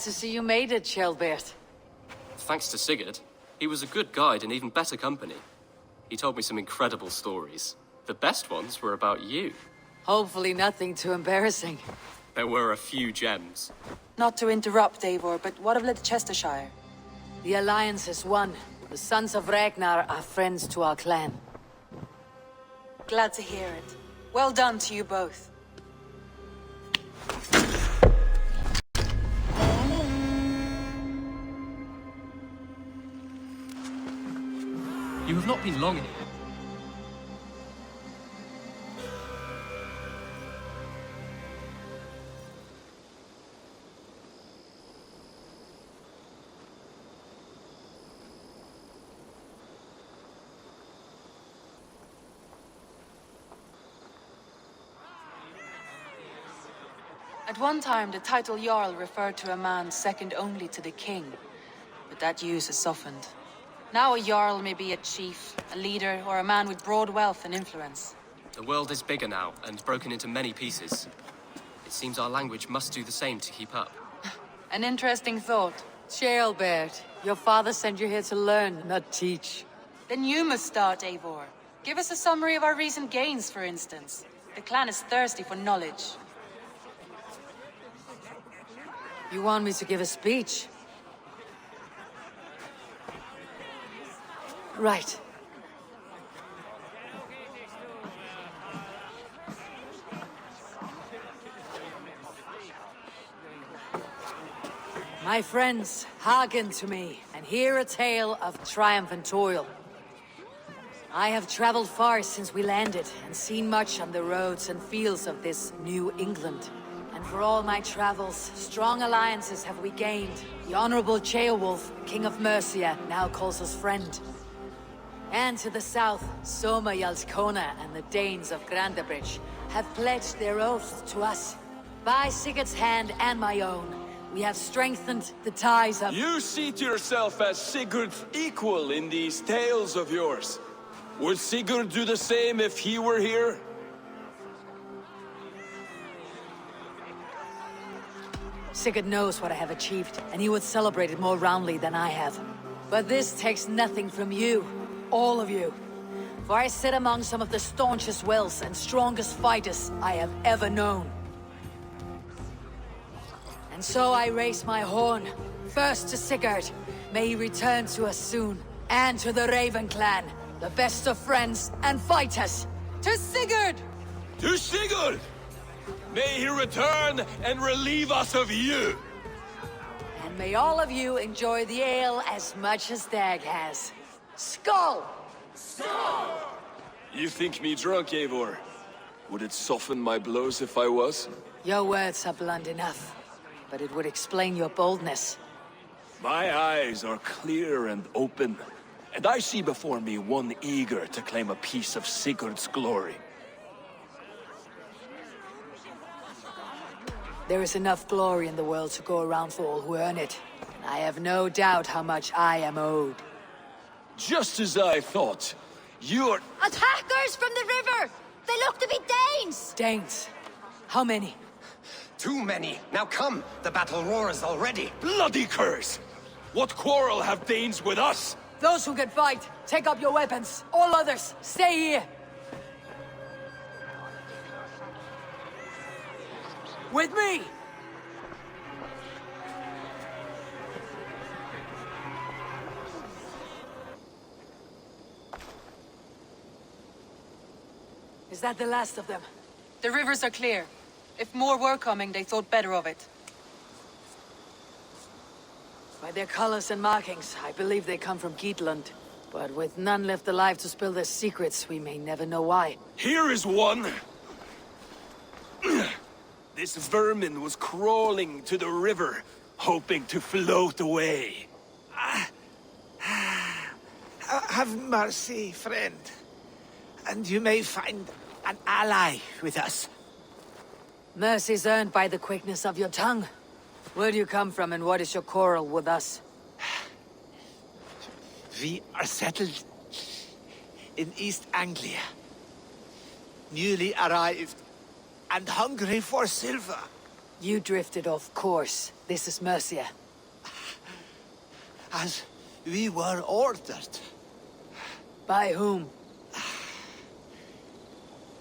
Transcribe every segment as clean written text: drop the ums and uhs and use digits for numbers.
to see you made it, Kjellbert. Thanks to Sigurd. He was a good guide and even better company. He told me some incredible stories. The best ones were about you. Hopefully nothing too embarrassing. There were a few gems. Not to interrupt, Eivor, but what of Leicestershire? The Alliance is won. The Sons of Ragnar are friends to our clan. Glad to hear it. Well done to you both. You have not been long in here. At one time, the title Jarl referred to a man second only to the king, but that use has softened. Now a Jarl may be a chief, a leader, or a man with broad wealth and influence. The world is bigger now, and broken into many pieces. It seems our language must do the same to keep up. An interesting thought. Kjellbert, your father sent you here to learn, not teach. Then you must start, Eivor. Give us a summary of our recent gains, for instance. The clan is thirsty for knowledge. You want me to give a speech? Right. My friends, hearken to me, and hear a tale of triumph and toil. I have traveled far since we landed, and seen much on the roads and fields of this New England. And for all my travels, strong alliances have we gained. The Honorable Ceolwulf, King of Mercia, now calls us friend. And to the south, Soma Jarlskona and the Danes of Grandabridge have pledged their oath to us. By Sigurd's hand and my own, we have strengthened the ties of— You see to yourself as Sigurd's equal in these tales of yours. Would Sigurd do the same if he were here? Sigurd knows what I have achieved, and he would celebrate it more roundly than I have. But this takes nothing from you, all of you. For I sit among some of the staunchest wills and strongest fighters I have ever known. And so I raise my horn, first to Sigurd, may he return to us soon, and to the Raven clan, the best of friends and fighters. To Sigurd! To Sigurd! May he return and relieve us of you! And may all of you enjoy the ale as much as Dag has. Skull! You think me drunk, Eivor? Would it soften my blows if I was? Your words are blunt enough, but it would explain your boldness. My eyes are clear and open, and I see before me one eager to claim a piece of Sigurd's glory. There is enough glory in the world to go around for all who earn it. I have no doubt how much I am owed. Just as I thought. You're— Attackers from the river! They look to be Danes! Danes? How many? Too many. Now come, the battle roars already. bloody curse! What quarrel have Danes with us? Those who can fight, take up your weapons. All others, stay here. With me! Is that the last of them? The rivers are clear. If more were coming, they thought better of it. By their colors and markings, I believe they come from Geatland. But with none left alive to spill their secrets, we may never know why. Here is one! This vermin was crawling to the river, hoping to float away. Have mercy, friend. And you may find an ally with us. Mercy's earned by the quickness of your tongue. Where do you come from and what is your quarrel with us? We are settled in East Anglia. Newly arrived and hungry for silver. You drifted off course. This is Mercia. As we were ordered. By whom?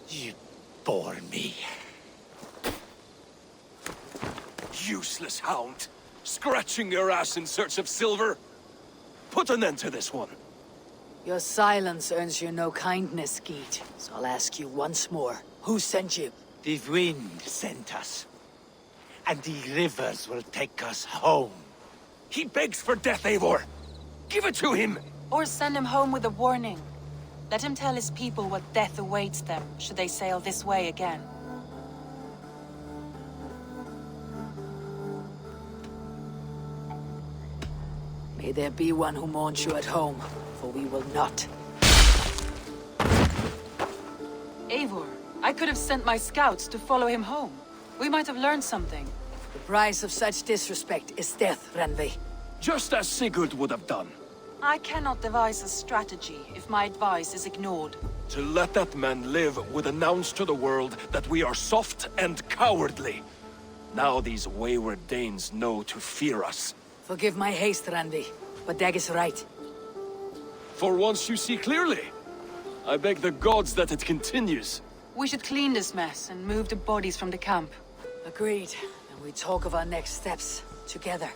You bore me. Useless hound! Scratching your ass in search of silver! Put an end to this one! Your silence earns you no kindness, Geet. So I'll ask you once more. Who sent you? The wind sent us. And the rivers will take us home. He begs for death, Eivor! Give it to him! Or send him home with a warning. Let him tell his people what death awaits them, should they sail this way again. May there be one who mourns you at home, for we will not. Eivor, I could have sent my scouts to follow him home. We might have learned something. The price of such disrespect is death, Randvi. Just as Sigurd would have done. I cannot devise a strategy if my advice is ignored. To let that man live would announce to the world that we are soft and cowardly. Now these wayward Danes know to fear us. Forgive my haste, Randvi, but Dag is right. For once you see clearly. I beg the gods that it continues. We should clean this mess and move the bodies from the camp. Agreed. And we talk of our next steps, together.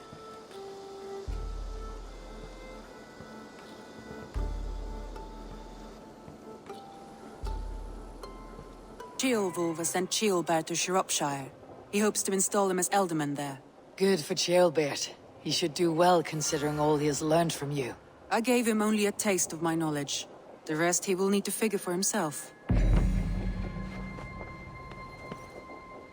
Ceolwulf has sent Ceolbert to Shropshire. He hopes to install him as Elderman there. Good for Ceolbert. He should do well considering all he has learned from you. I gave him only a taste of my knowledge. The rest he will need to figure for himself.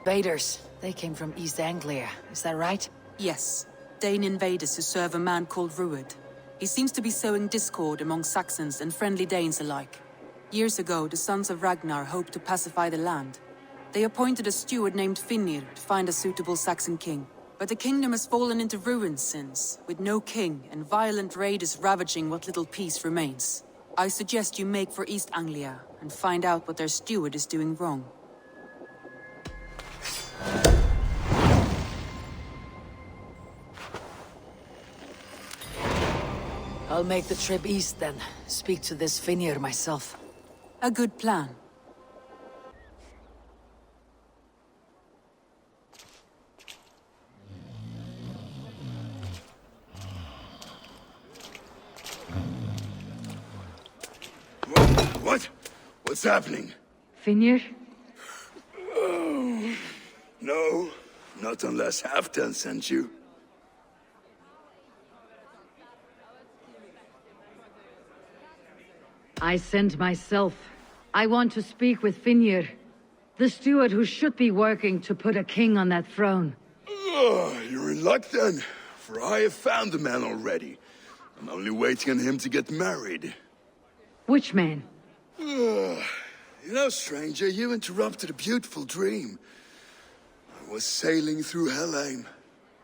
Invaders. They came from East Anglia, is that right? Yes. Dane invaders who serve a man called Rued. He seems to be sowing discord among Saxons and friendly Danes alike. Years ago, the sons of Ragnar hoped to pacify the land. They appointed a steward named Finnir to find a suitable Saxon king. But the kingdom has fallen into ruins since, with no king and violent raiders ravaging what little peace remains. I suggest you make for East Anglia and find out what their steward is doing wrong. I'll make the trip east then. Speak to this Finnir myself. A good plan. What? What's happening? Finnir? Oh, no, not unless Halfdan sent you. I sent myself. I want to speak with Finnir, the steward who should be working to put a king on that throne. You're in luck then, for I have found the man already. I'm only waiting on him to get married. Which man? You know, stranger, you interrupted a beautiful dream. I was sailing through Helheim,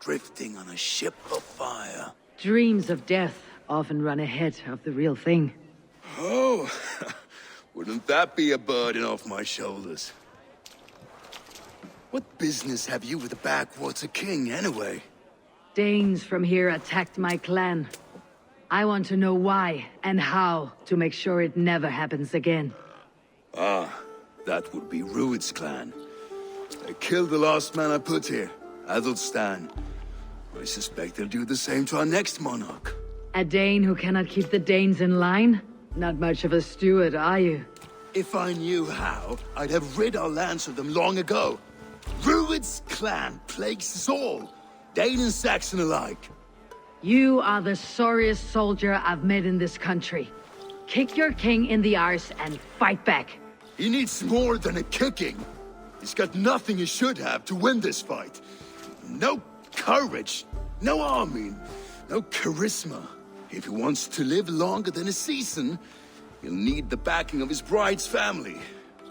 drifting on a ship of fire. Dreams of death often run ahead of the real thing. Oh, wouldn't that be a burden off my shoulders? What business have you with the backwater king, anyway? Danes from here attacked my clan. I want to know why and how to make sure it never happens again. Ah, that would be Rued's clan. They killed the last man I put here, Adelstan. I suspect they'll do the same to our next monarch. A Dane who cannot keep the Danes in line? Not much of a steward, are you? If I knew how, I'd have rid our lands of them long ago. Rued's clan plagues us all, Dane and Saxon alike. You are the sorriest soldier I've met in this country. Kick your king in the arse and fight back. He needs more than a kicking. He's got nothing he should have to win this fight. No courage, no army, no charisma. If he wants to live longer than a season, he'll need the backing of his bride's family,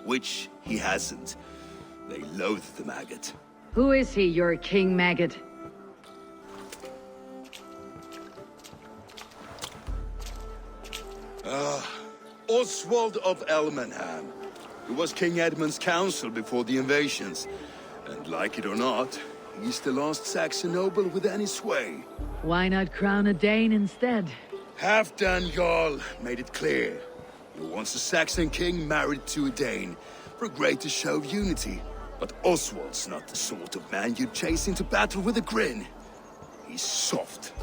which he hasn't. They loathe the maggot. Who is he, your king maggot? Oswald of Elmenham. He was King Edmund's counsel before the invasions. And like it or not, He's the last Saxon noble with any sway. Why not crown a Dane instead? Halfdan Jarl made it clear. He wants a Saxon king married to a Dane for a greater show of unity. But Oswald's not the sort of man you'd chase into battle with a grin. He's soft.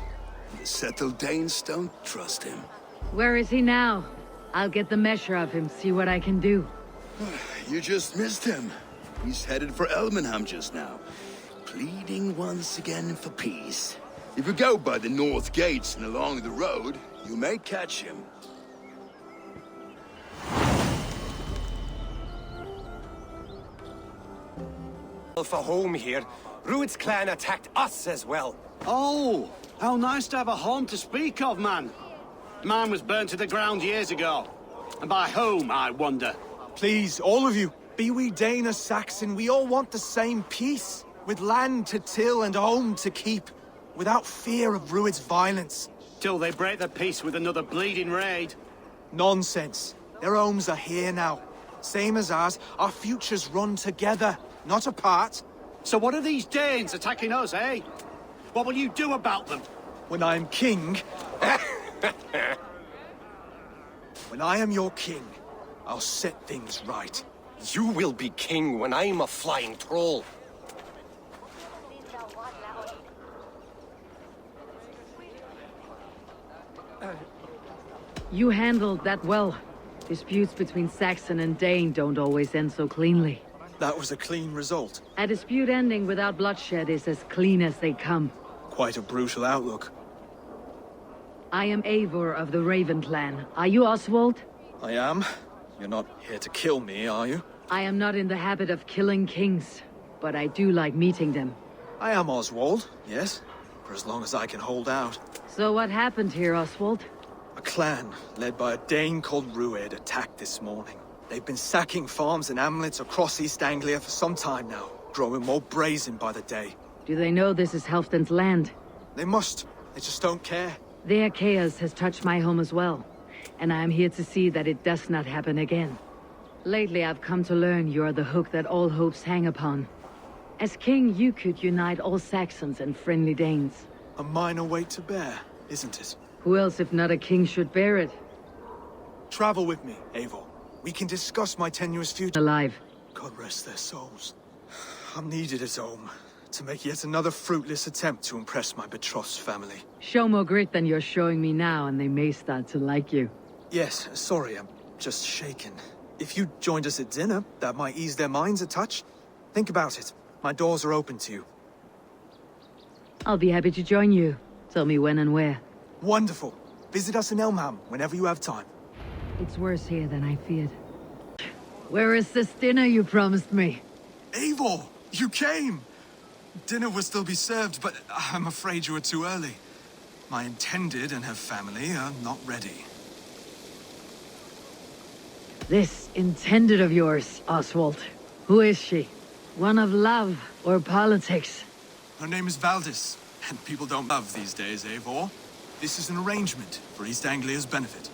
The settled Danes don't trust him. Where is he now? I'll get the measure of him, see what I can do. You just missed him. He's headed for Elmenham just now, pleading once again for peace. If you go by the north gates and along the road, you may catch him. For home here, Rued's clan attacked us as well. Oh, how nice to have a home to speak of, man. Mine was burnt to the ground years ago. And by whom, I wonder? Please, all of you, be we Dane or Saxon, we all want the same peace. With land to till and home to keep. Without fear of Rued's violence. Till they break the peace with another bleeding raid. Nonsense. Their homes are here now. Same as ours, our futures run together, not apart. So what are these Danes attacking us, eh? What will you do about them? When I am king... When I am your king, I'll set things right. You will be king when I'm a flying troll. You handled that well. Disputes between Saxon and Dane don't always end so cleanly. That was a clean result. A dispute ending without bloodshed is as clean as they come. Quite a brutal outlook. I am Eivor of the Raven clan. Are you Oswald? I am. You're not here to kill me, are you? I am not in the habit of killing kings, but I do like meeting them. I am Oswald, yes. For as long as I can hold out. So what happened here, Oswald? A clan, led by a Dane called Rued, attacked this morning. They've been sacking farms and hamlets across East Anglia for some time now, growing more brazen by the day. Do they know this is Halfdan's land? They must. They just don't care. Their chaos has touched my home as well, and I am here to see that it does not happen again. Lately, I've come to learn you are the hook that all hopes hang upon. As king, you could unite all Saxons and friendly Danes. A minor weight to bear, isn't it? Who else, if not a king, should bear it? Travel with me, Eivor. We can discuss my tenuous future. Alive. God rest their souls. I'm needed at home to make yet another fruitless attempt to impress my betrothed's family. Show more grit than you're showing me now, and they may start to like you. Yes, sorry, I'm just shaken. If you joined us at dinner, that might ease their minds a touch. Think about it. My doors are open to you. I'll be happy to join you. Tell me when and where. Wonderful. Visit us in Elmham whenever you have time. It's worse here than I feared. Where is this dinner you promised me? Eivor, you came! Dinner will still be served, but I'm afraid you were too early. My intended and her family are not ready. This intended of yours, Oswald. Who is she? One of love or politics? Her name is Valdis, and people don't love these days, Eivor. This is an arrangement for East Anglia's benefit.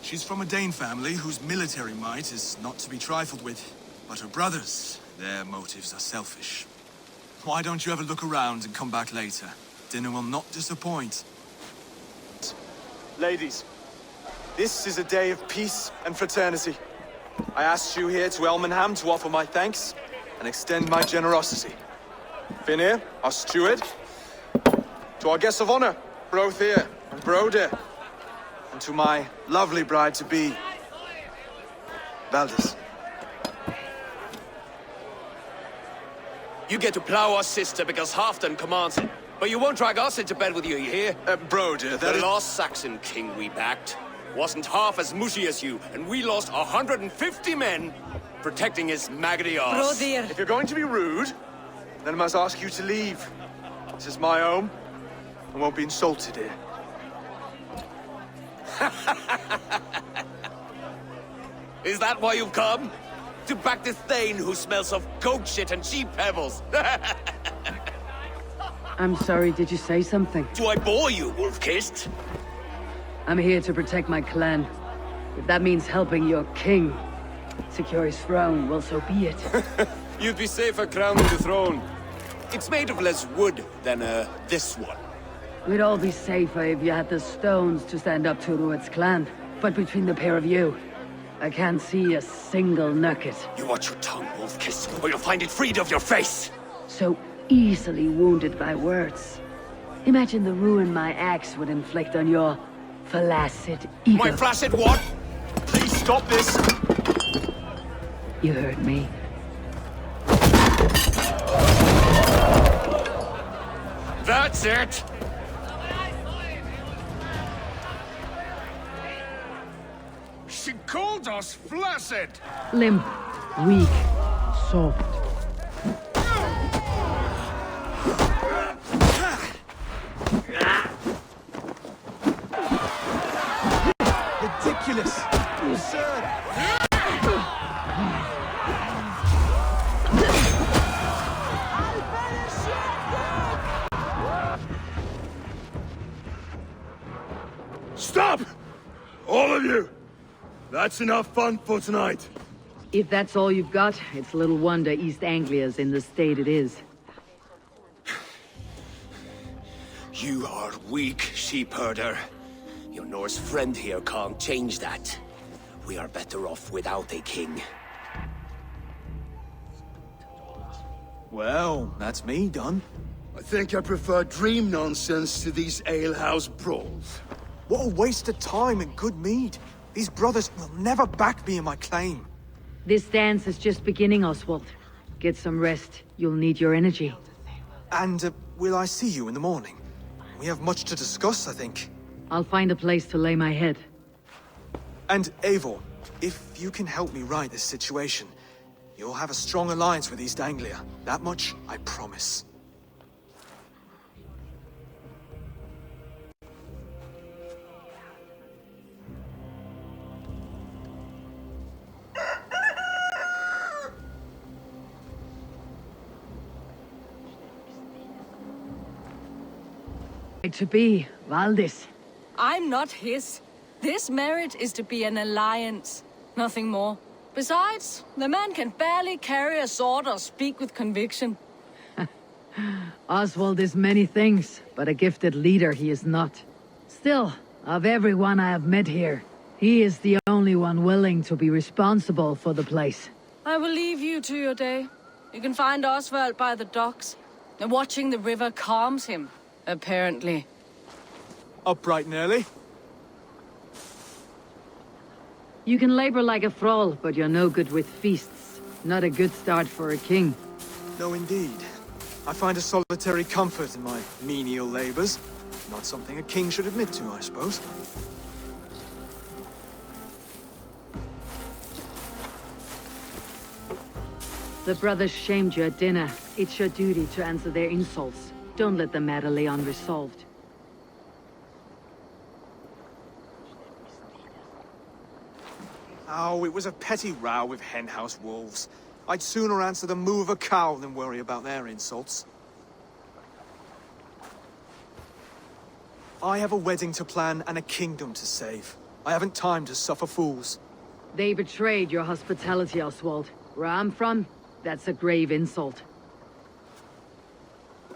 She's from a Dane family whose military might is not to be trifled with. But her brothers, their motives are selfish. Why don't you have a look around and come back later? Dinner will not disappoint. Ladies, this is a day of peace and fraternity. I asked you here to Elmenham to offer my thanks and extend my generosity. Finir, our steward, to our guests of honor, Brothir and Broder, and to my lovely bride-to-be, Valdis. You get to plow our sister because Halfdan commands it. But you won't drag us into bed with you here. Broder, the last Saxon king we backed wasn't half as mushy as you, and we lost 150 men protecting his maggoty arse. If you're going to be rude, then I must ask you to leave. This is my home. I won't be insulted here. Is that why you've come? To back this Thane who smells of goat shit and cheap pebbles? I'm sorry, did you say something? Do I bore you, wolf-kissed? I'm here to protect my clan. If that means helping your king secure his throne, well, so be it. You'd be safer crowning the throne. It's made of less wood than, this one. We'd all be safer if you had the stones to stand up to Rued's clan. But between the pair of you, I can't see a single nugget. You watch your tongue, Wolf-Kiss, or you'll find it freed of your face! So easily wounded by words. Imagine the ruin my axe would inflict on your flaccid ego. My flaccid what? Please stop this! You heard me. That's it! She called us flaccid! Limp, weak, soft. Ridiculous! Absurd! Stop! All of you! That's enough fun for tonight. If that's all you've got, it's little wonder East Anglia's in the state it is. You are weak, sheep herder. Your Norse friend here can't change that. We are better off without a king. Well, that's me done. I think I prefer dream nonsense to these alehouse brawls. What a waste of time and good mead. These brothers will never back me in my claim. This dance is just beginning, Oswald. Get some rest. You'll need your energy. And will I see you in the morning? We have much to discuss, I think. I'll find a place to lay my head. And Eivor, if you can help me right this situation, you'll have a strong alliance with East Anglia. That much, I promise. To be, Valdis. I'm not his. This marriage is to be an alliance, nothing more. Besides, the man can barely carry a sword or speak with conviction. Oswald is many things, but a gifted leader he is not. Still, of everyone I have met here, he is the only one willing to be responsible for the place. I will leave you to your day. You can find Oswald by the docks. And watching the river calms him, apparently. Up bright and early? You can labor like a thrall, but you're no good with feasts. Not a good start for a king. No, indeed. I find a solitary comfort in my menial labors. Not something a king should admit to, I suppose. The brothers shamed you at dinner. It's your duty to answer their insults. Don't let the matter lay unresolved. Oh, it was a petty row with henhouse wolves. I'd sooner answer the moo of a cow than worry about their insults. I have a wedding to plan and a kingdom to save. I haven't time to suffer fools. They betrayed your hospitality, Oswald. Where I'm from, that's a grave insult.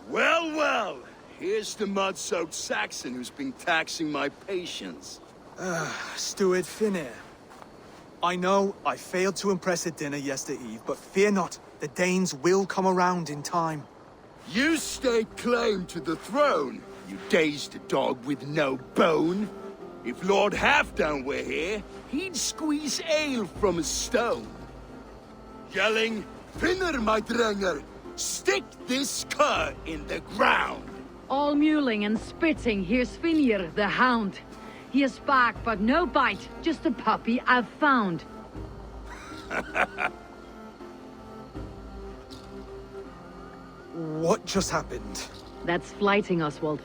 Well, well. Here's the mud-soaked Saxon who's been taxing my patience. Steward Finnair. I know I failed to impress at dinner yestereve, but fear not, the Danes will come around in time. You stake claim to the throne, you dazed dog with no bone. If Lord Halfdan were here, he'd squeeze ale from a stone. Yelling, Finner, my drenger, stick this cur in the ground. All mewling and spitting, here's Finir, the hound. He has bark, but no bite, just a puppy I've found. What just happened? That's flighting, Oswald.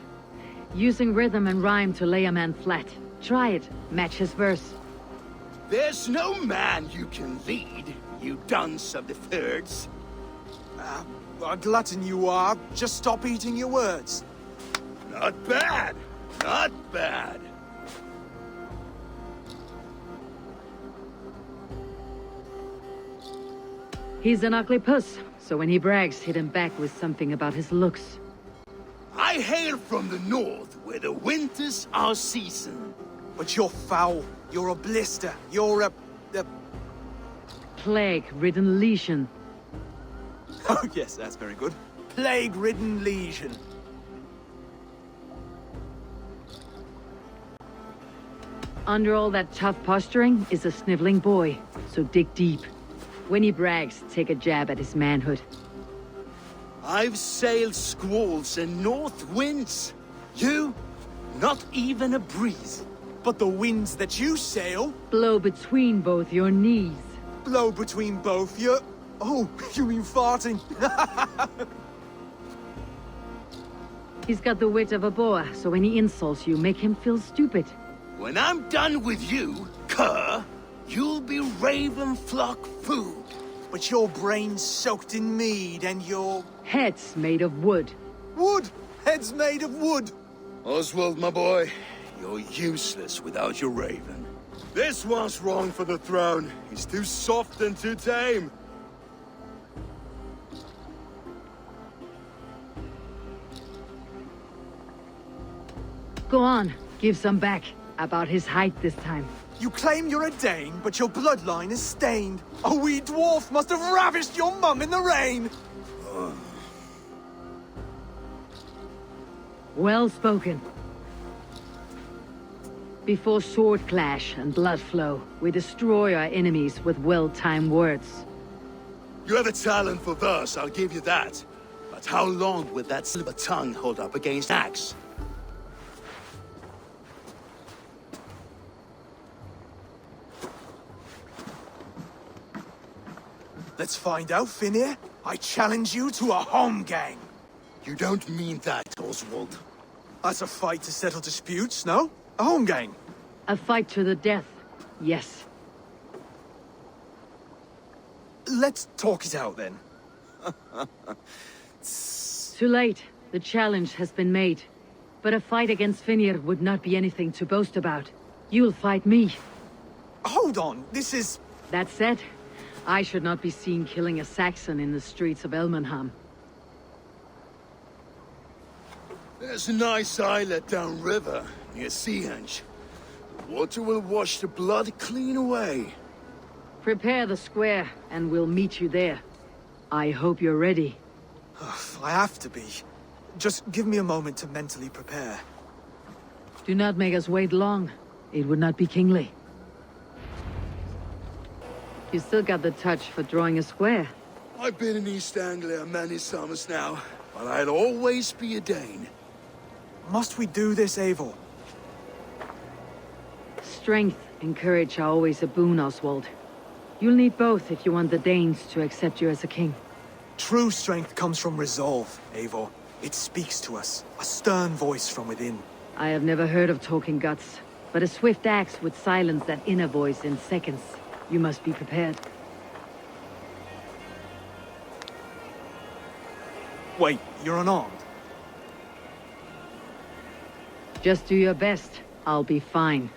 Using rhythm and rhyme to lay a man flat. Try it, match his verse. There's no man you can lead, you dunce of the thirds. A glutton you are. Just stop eating your words. Not bad, not bad. He's an ugly puss, So when he brags, hit him back with something about his looks. I hail from the north, where the winters are season. But you're foul. You're a blister. You're a... Plague-ridden legion. Oh, yes, that's very good. Plague-ridden legion. Under all that tough posturing is a sniveling boy, so dig deep. When he brags, take a jab at his manhood. I've sailed squalls and north winds. You, not even a breeze. But the winds that you sail... Blow between both your knees. Blow between both your... Oh, you mean farting? He's got the wit of a boa, so when he insults you, make him feel stupid. When I'm done with you, cur, you'll be raven flock food. But your brain's soaked in mead and your... Head's made of wood. Wood! Head's made of wood! Oswald, my boy, you're useless without your raven. This one's wrong for the throne. He's too soft and too tame. Go on, give some back. About his height this time. You claim you're a Dane, but your bloodline is stained. A wee dwarf must have ravished your mum in the rain! Well spoken. Before sword clash and blood flow, we destroy our enemies with well-timed words. You have a talent for verse, I'll give you that. But how long will that silver tongue hold up against axe? Let's find out, Finir. I challenge you to a home gang. You don't mean that, Oswald. That's a fight to settle disputes, no? A home gang. A fight to the death, yes. Let's talk it out, then. Too late. The challenge has been made. But a fight against Finir would not be anything to boast about. You'll fight me. Hold on, this is... That said, I should not be seen killing a Saxon in the streets of Elmenham. There's a nice islet downriver, near Seahenge. The water will wash the blood clean away. Prepare the square, and we'll meet you there. I hope you're ready. I have to be. Just give me a moment to mentally prepare. Do not make us wait long. It would not be kingly. You still got the touch for drawing a square. I've been in East Anglia many summers now, but I'll always be a Dane. Must we do this, Eivor? Strength and courage are always a boon, Oswald. You'll need both if you want the Danes to accept you as a king. True strength comes from resolve, Eivor. It speaks to us, a stern voice from within. I have never heard of talking guts, but a swift axe would silence that inner voice in seconds. You must be prepared. Wait, you're unarmed? Just do your best. I'll be fine.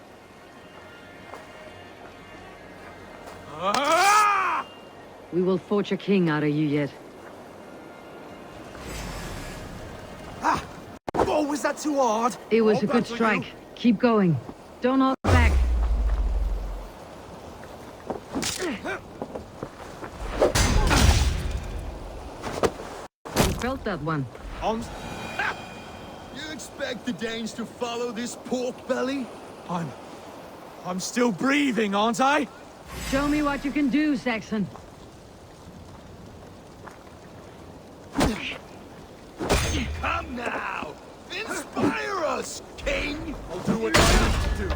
We will forge a king out of you yet. Ah! Oh, was that too hard? It was a good strike. Keep going. Don't hold back. You felt that one. You expect the Danes to follow this pork belly? I'm still breathing, aren't I? Show me what you can do, Saxon. Come now! Inspire us, King! I'll do what I have to do.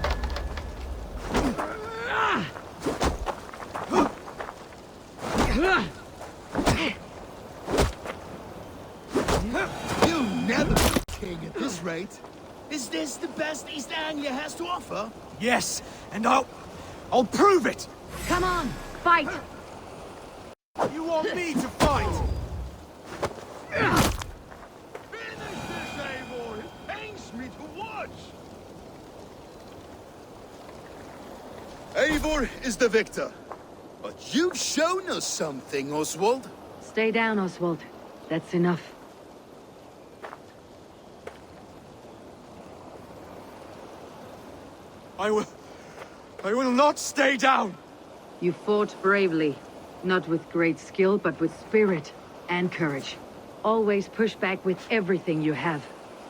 You'll never be king at this rate. Is this the best East Anglia has to offer? Yes, and I'll prove it! Come on, fight! You want me to fight? Finish this, Eivor! It pains me to watch! Eivor is the victor. But you've shown us something, Oswald. Stay down, Oswald. That's enough. I will not stay down! You fought bravely. Not with great skill, but with spirit and courage. Always push back with everything you have.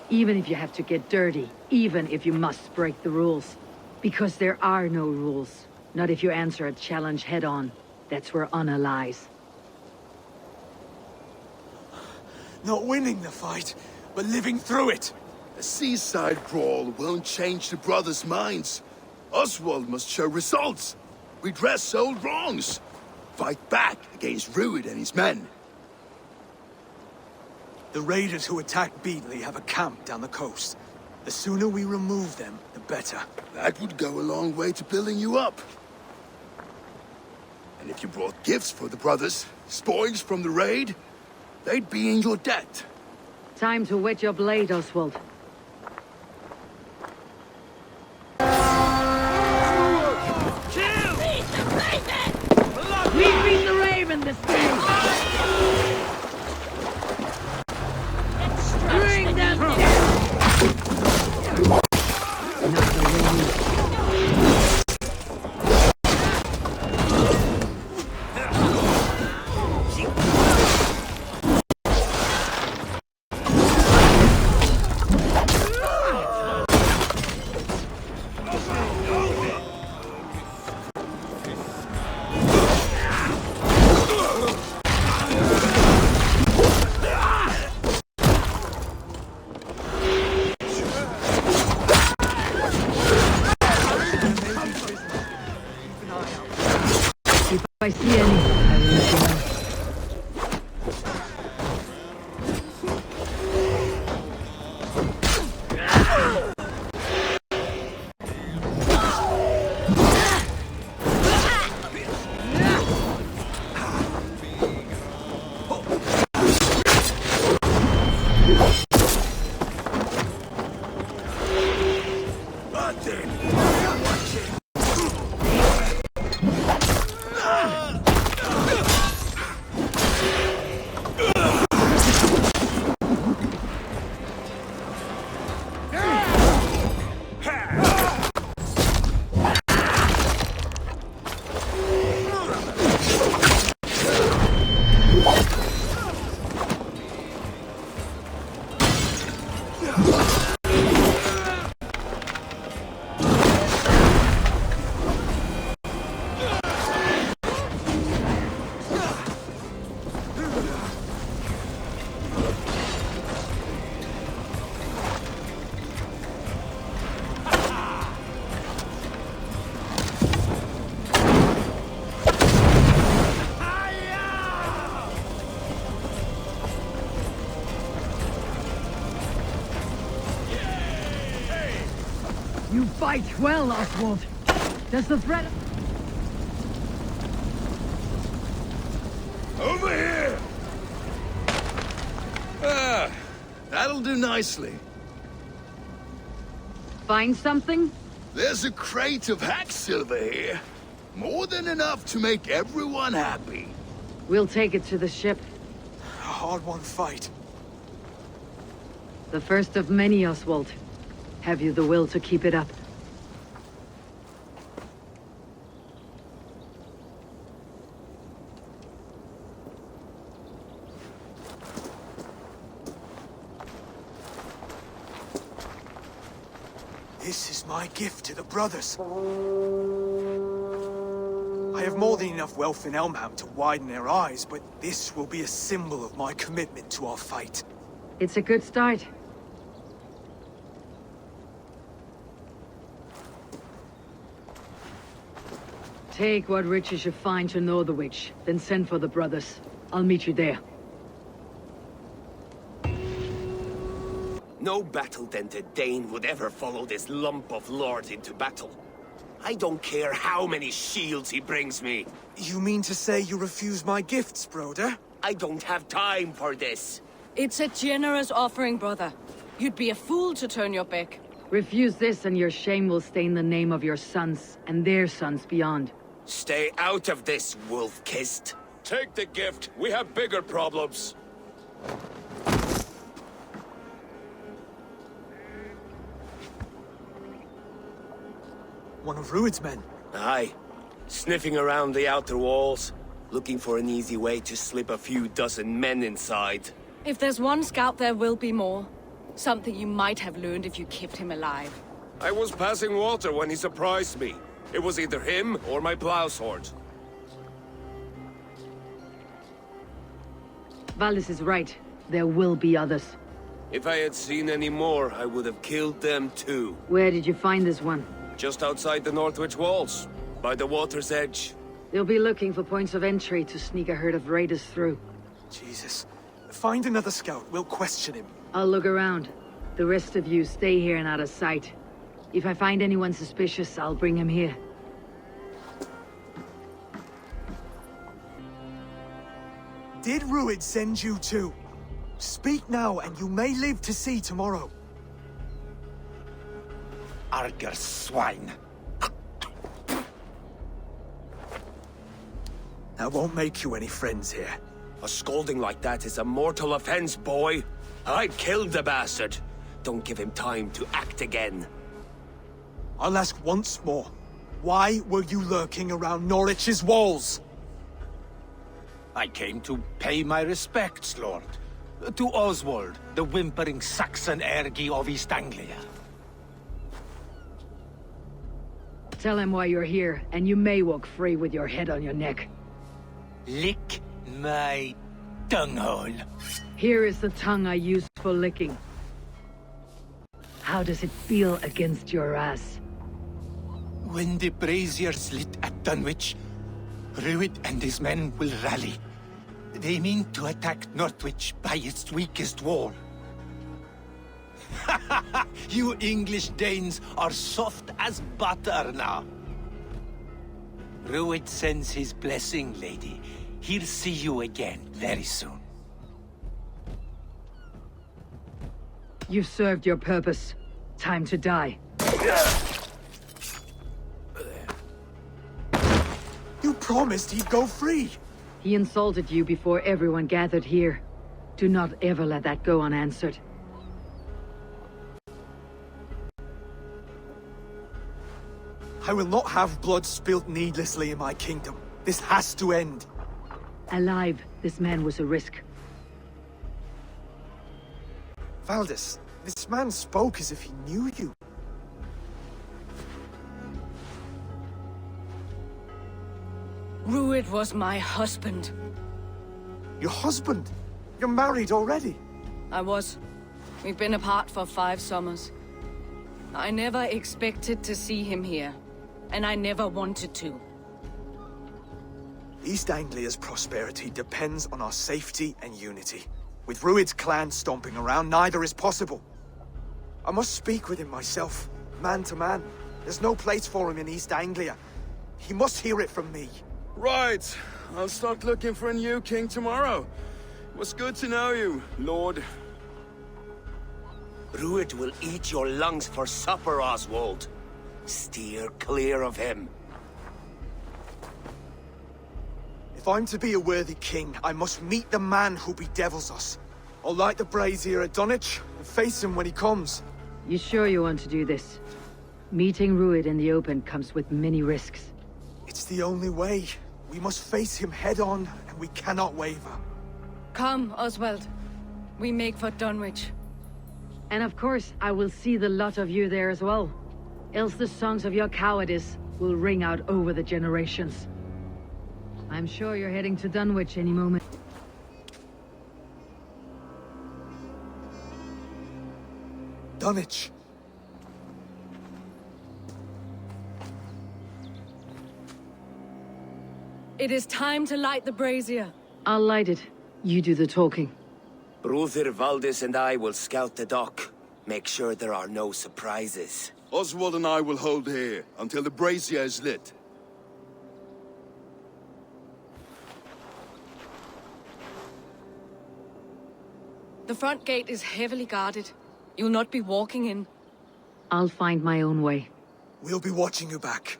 Even if you have to get dirty. Even if you must break the rules. Because there are no rules. Not if you answer a challenge head-on. That's where honor lies. Not winning the fight, but living through it. A seaside brawl won't change the brothers' minds. Oswald must show results. Redress old wrongs. Fight back against Rued and his men. The raiders who attacked Beatley have a camp down the coast. The sooner we remove them, the better. That would go a long way to building you up. And if you brought gifts for the brothers, spoils from the raid, they'd be in your debt. Time to wet your blade, Oswald. We beat the Raven this time! Bring them down! Not the Raven. If I see any, I will let you know. You fight well, Oswald. Does the threat... Over here! Ah, that'll do nicely. Find something? There's a crate of hack silver here. More than enough to make everyone happy. We'll take it to the ship. A hard-won fight. The first of many, Oswald. Have you the will to keep it up? This is my gift to the brothers. I have more than enough wealth in Elmham to widen their eyes, but this will be a symbol of my commitment to our fight. It's a good start. Take what riches you find to know the witch, then send for the brothers. I'll meet you there. No battle-dented Dane would ever follow this lump of lord into battle. I don't care how many shields he brings me. You mean to say you refuse my gifts, broder? I don't have time for this. It's a generous offering, brother. You'd be a fool to turn your back. Refuse this and your shame will stain the name of your sons, and their sons beyond. Stay out of this, wolf-kissed. Take the gift. We have bigger problems. One of Rued's men. Aye. Sniffing around the outer walls, looking for an easy way to slip a few dozen men inside. If there's one scout, there will be more. Something you might have learned if you kept him alive. I was passing water when he surprised me. It was either him or my plow sword. Valdis is right. There will be others. If I had seen any more, I would have killed them too. Where did you find this one? Just outside the DeathwisH walls, by the water's edge. They'll be looking for points of entry to sneak a herd of raiders through. Jesus. Find another scout. We'll question him. I'll look around. The rest of you stay here and out of sight. If I find anyone suspicious, I'll bring him here. Did Rued send you too? Speak now, and you may live to see tomorrow. Arger swine. That won't make you any friends here. A scolding like that is a mortal offense, boy. I'd kill the bastard. Don't give him time to act again. I'll ask once more. Why were you lurking around Norwich's walls? I came to pay my respects, Lord. To Oswald, the whimpering Saxon ergi of East Anglia. Tell him why you're here, and you may walk free with your head on your neck. Lick my tonguehole. Here is the tongue I use for licking. How does it feel against your ass? When the braziers lit at DeathwisH, Rued and his men will rally. They mean to attack DeathwisH by its weakest wall. You English Danes are soft as butter now. Rued sends his blessing, lady. He'll see you again very soon. You've served your purpose. Time to die. You promised he'd go free. He insulted you before everyone gathered here. Do not ever let that go unanswered. I will not have blood spilt needlessly in my kingdom. This has to end. Alive, this man was a risk. Valdis, this man spoke as if he knew you. Rued was my husband. Your husband? You're married already? I was. We've been apart for 5 summers. I never expected to see him here, and I never wanted to. East Anglia's prosperity depends on our safety and unity. With Rued's clan stomping around, neither is possible. I must speak with him myself, man to man. There's no place for him in East Anglia. He must hear it from me. Right. I'll start looking for a new king tomorrow. It was good to know you, Lord. Rued will eat your lungs for supper, Oswald. Steer clear of him. If I'm to be a worthy king, I must meet the man who bedevils us. I'll light the brazier at DeathwisH and face him when he comes. You sure you want to do this? Meeting Rued in the open comes with many risks. It's the only way. We must face him head on, and we cannot waver. Come, Oswald. We make for DeathwisH. And of course, I will see the lot of you there as well. Else the songs of your cowardice will ring out over the generations. I'm sure you're heading to DeathwisH any moment. DeathwisH. It is time to light the brazier. I'll light it. You do the talking. Brother Valdis and I will scout the dock. Make sure there are no surprises. Oswald and I will hold here until the brazier is lit. The front gate is heavily guarded. You'll not be walking in. I'll find my own way. We'll be watching you back.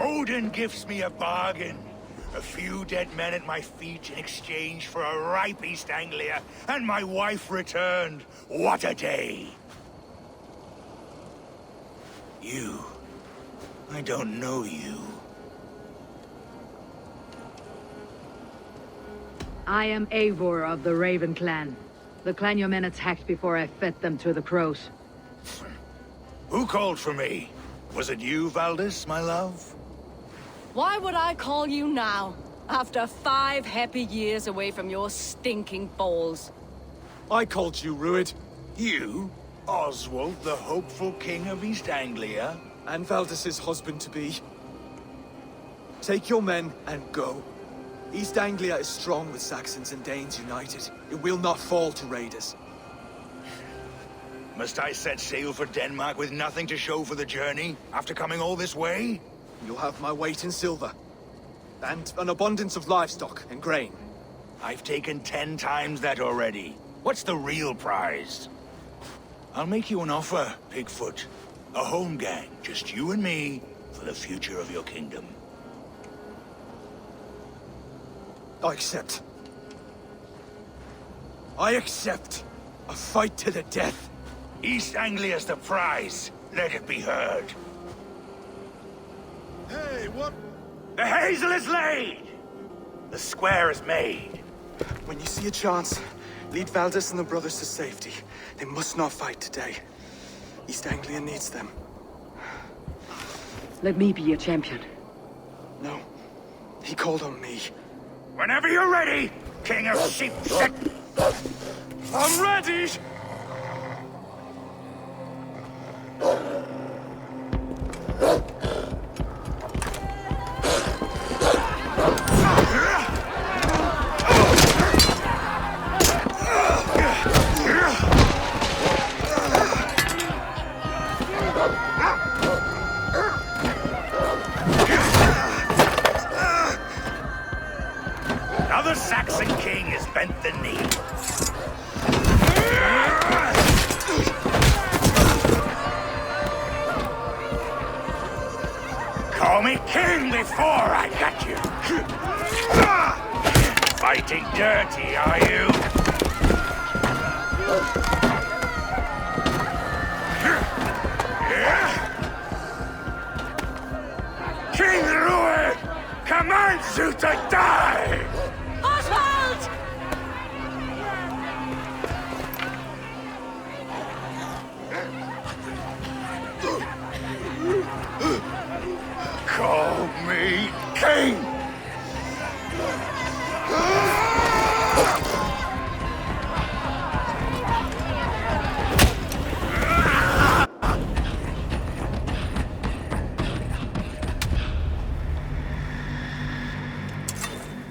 Odin gives me a bargain. A few dead men at my feet in exchange for a ripe East Anglia, and my wife returned. What a day! You. I don't know you. I am Eivor of the Raven clan. The clan your men attacked before I fed them to the crows. Who called for me? Was it you, Valdis, my love? Why would I call you now, after 5 happy years away from your stinking balls? I called you, Rued. You? Oswald, the hopeful king of East Anglia? And Valdis's husband-to-be. Take your men and go. East Anglia is strong with Saxons and Danes united. It will not fall to raiders. Must I set sail for Denmark with nothing to show for the journey, after coming all this way? You'll have my weight in silver. And an abundance of livestock and grain. I've taken 10 times that already. What's the real prize? I'll make you an offer, Pigfoot. A home gang, just you and me, for the future of your kingdom. I accept. I accept. A fight to the death. East Anglia's the prize. Let it be heard. Hey, what? The hazel is laid! The square is made. When you see a chance, lead Valdis and the brothers to safety. They must not fight today. East Anglia needs them. Let me be your champion. No. He called on me. Whenever you're ready, King of Sheep. I'm ready! Another Saxon king has bent the knee. Call me king before I got you. Fighting dirty, are you? King Rued commands you to die! Oswald! Call me king!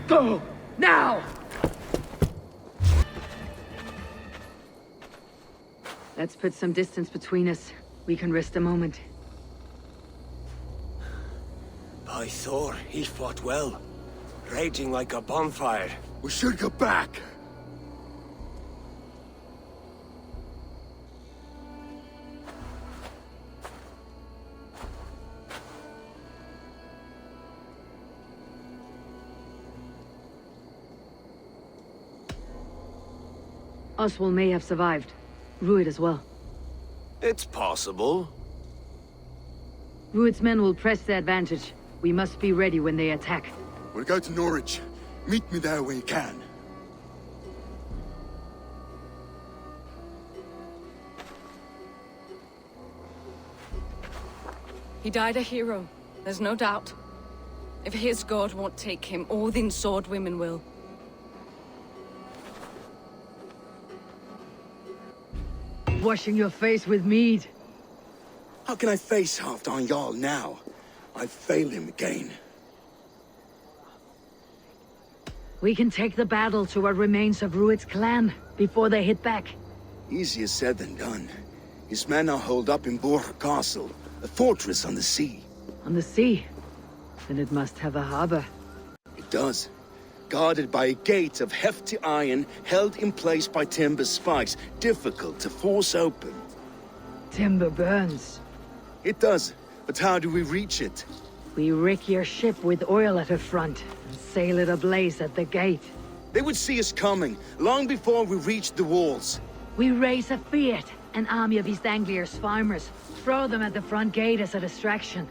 Go! Now! Let's put some distance between us. We can rest a moment. By Thor, he fought well. Raging like a bonfire. We should go back. Oswald may have survived. Rued as well. It's possible. Rued's men will press the advantage. We must be ready when they attack. We'll go to Norwich. Meet me there when you can. He died a hero, there's no doubt. If his god won't take him, Odin's sword women will. Washing your face with mead. How can I face Halfdan Jarl now? I've failed him again. We can take the battle to what remains of Rued's clan before they hit back. Easier said than done. His men are holed up in Borg Castle, a fortress on the sea. On the sea? Then it must have a harbor. It does. Guarded by a gate of hefty iron, held in place by timber spikes, difficult to force open. Timber burns. It does, but how do we reach it? We rig your ship with oil at her front, and sail it ablaze at the gate. They would see us coming, long before we reached the walls. We raise a fiat, an army of East Anglia's farmers. Throw them at the front gate as a distraction.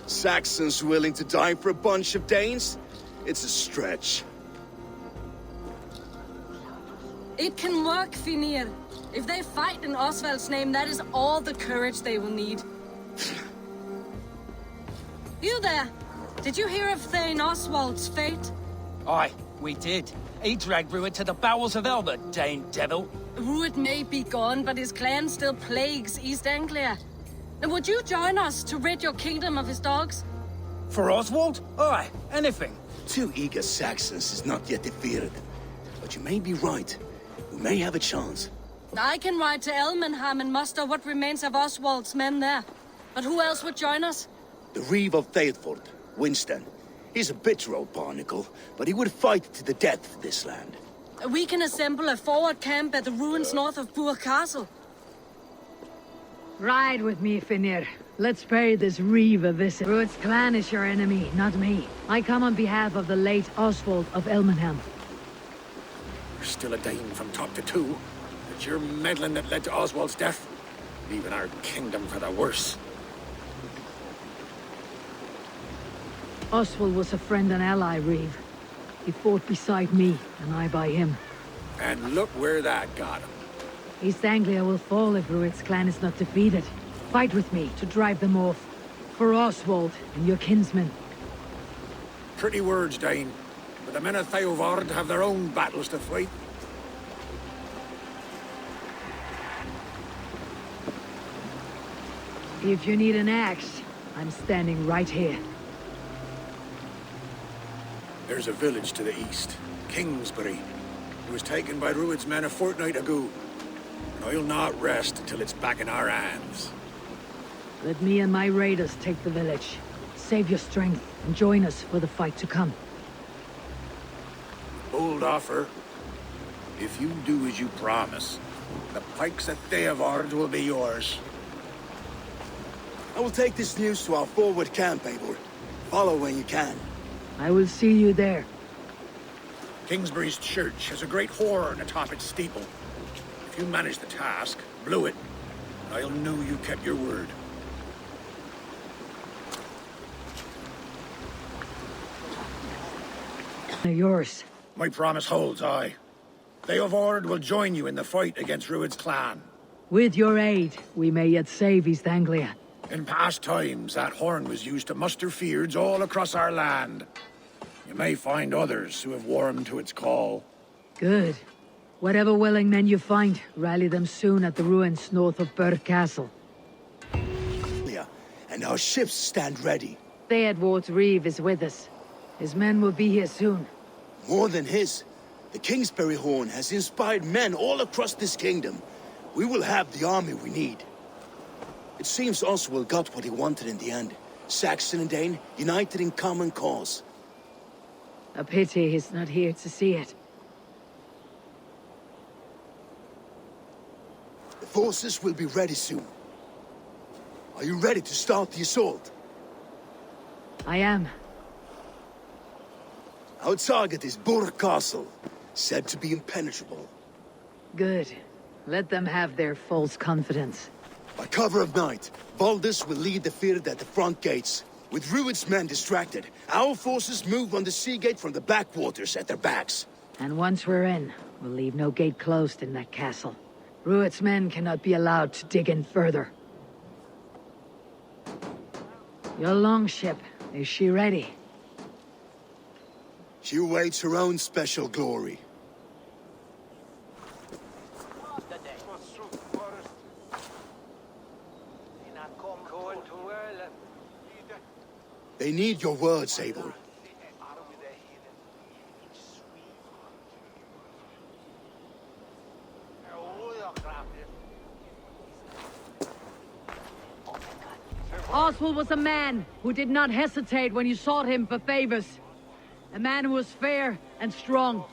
Saxons willing to die for a bunch of Danes? It's a stretch. It can work, Finir. If they fight in Oswald's name, that is all the courage they will need. You there! Did you hear of Thane Oswald's fate? Aye, we did. He dragged Rued to the bowels of Elba, Dane devil. Rued may be gone, but his clan still plagues East Anglia. And would you join us to rid your kingdom of his dogs? For Oswald? Aye, anything. 2 eager Saxons is not yet defeated. But you may be right. We may have a chance. I can ride to Elmenham and muster what remains of Oswald's men there. But who else would join us? The Reeve of Thetford, Winston. He's a bitter old barnacle, but he would fight to the death for this land. We can assemble a forward camp at the ruins north of Bur Castle. Ride with me, Finir. Let's pay this Reeve a visit. Rued's clan is your enemy, not me. I come on behalf of the late Oswald of Elmenham. You're still a Dane from top to two. It's your meddling that led to Oswald's death, leaving our kingdom for the worse. Oswald was a friend and ally, Reeve. He fought beside me, and I by him. And look where that got him. East Anglia will fall if Rued's clan is not defeated. Fight with me to drive them off. For Oswald and your kinsmen. Pretty words, Dane. But the men of Theovard have their own battles to fight. If you need an axe, I'm standing right here. There's a village to the east, Kingsbury. It was taken by Rued's men a fortnight ago. And I'll not rest until it's back in our hands. Let me and my raiders take the village. Save your strength and join us for the fight to come. Bold offer. If you do as you promise, the pikes at Theovard will be yours. I will take this news to our forward camp, Eivor. Follow when you can. I will see you there. Kingsbury's church has a great horn atop its steeple. If you manage the task, blew it, I'll know you kept your word. They're yours. My promise holds, aye. Theovard will join you in the fight against Rued's clan. With your aid, we may yet save East Anglia. In past times, that horn was used to muster fyrds all across our land. You may find others who have warmed to its call. Good. Whatever willing men you find, rally them soon at the ruins north of Bur Castle. Yeah, and our ships stand ready. Theodward's Reeve is with us. His men will be here soon. More than his. The Kingsbury horn has inspired men all across this kingdom. We will have the army we need. It seems Oswald got what he wanted in the end. Saxon and Dane united in common cause. A pity he's not here to see it. The forces will be ready soon. Are you ready to start the assault? I am. Our target is Bur Castle, said to be impenetrable. Good. Let them have their false confidence. By cover of night, Baldus will lead the field at the front gates. With Rued's men distracted, our forces move on the sea gate from the backwaters at their backs. And once we're in, we'll leave no gate closed in that castle. Rued's men cannot be allowed to dig in further. Your longship, is she ready? She awaits her own special glory. They need your words, Eivor. Oswald was a man who did not hesitate when you sought him for favors. A man who was fair and strong.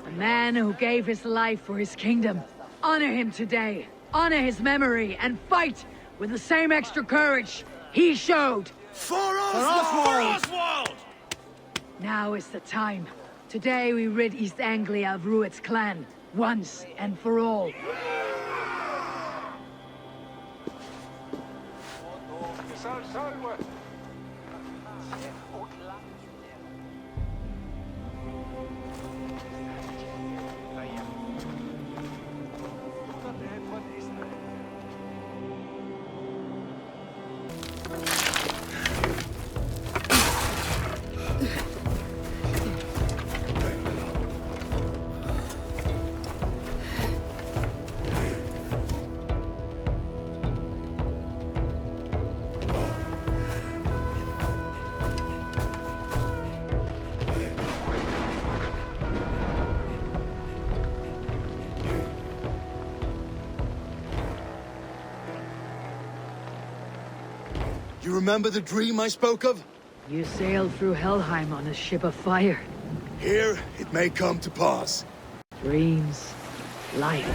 A man who gave his life for his kingdom. Honor him today. Honor his memory and fight with the same extra courage he showed For Oswald! For Oswald! Now is the time. Today we rid East Anglia of Rued's clan, once and for all. You remember the dream I spoke of? You sailed through Helheim on a ship of fire. Here, it may come to pass. Dreams, life.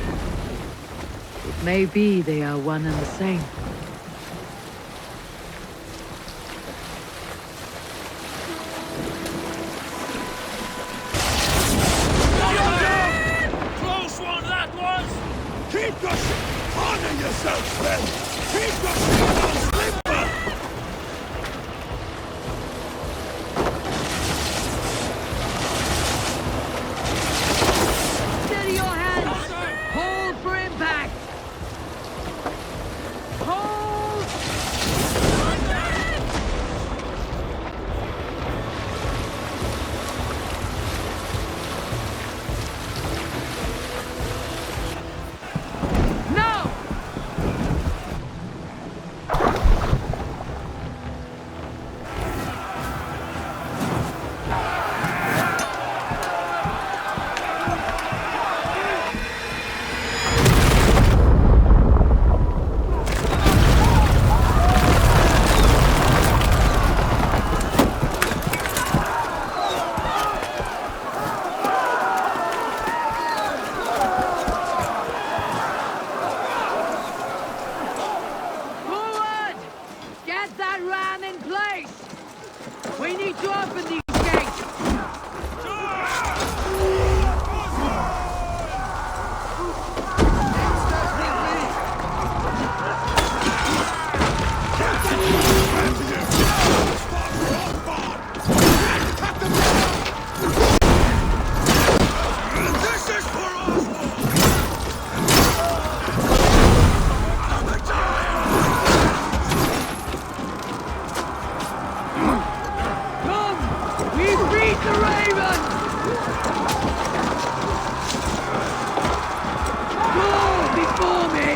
It may be they are one and the same. Close one that was! Keep your shit! Honor yourself, men! Keep your shit on slipper! Steady your hands! Hold for impact! Hold! No! Forward! Get that ram in place! We need to open these gates! This is for Oswald! Come! We beat the raven! Go before me!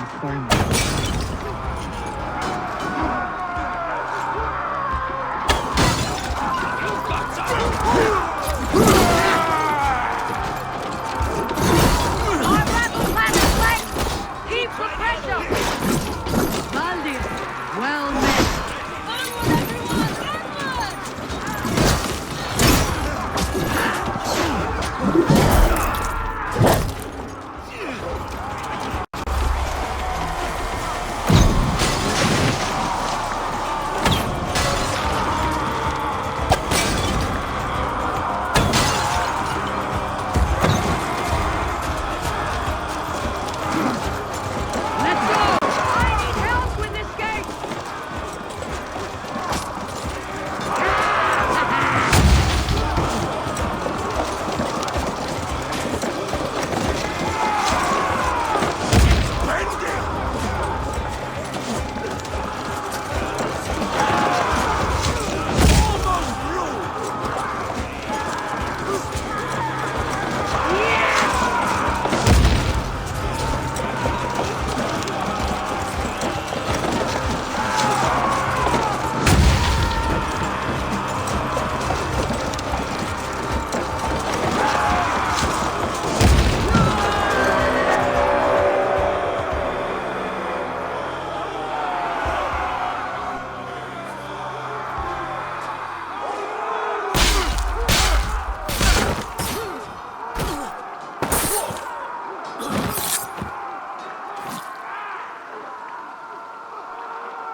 firm. Our battle plan is late! Keep the pressure! Valdir, well met.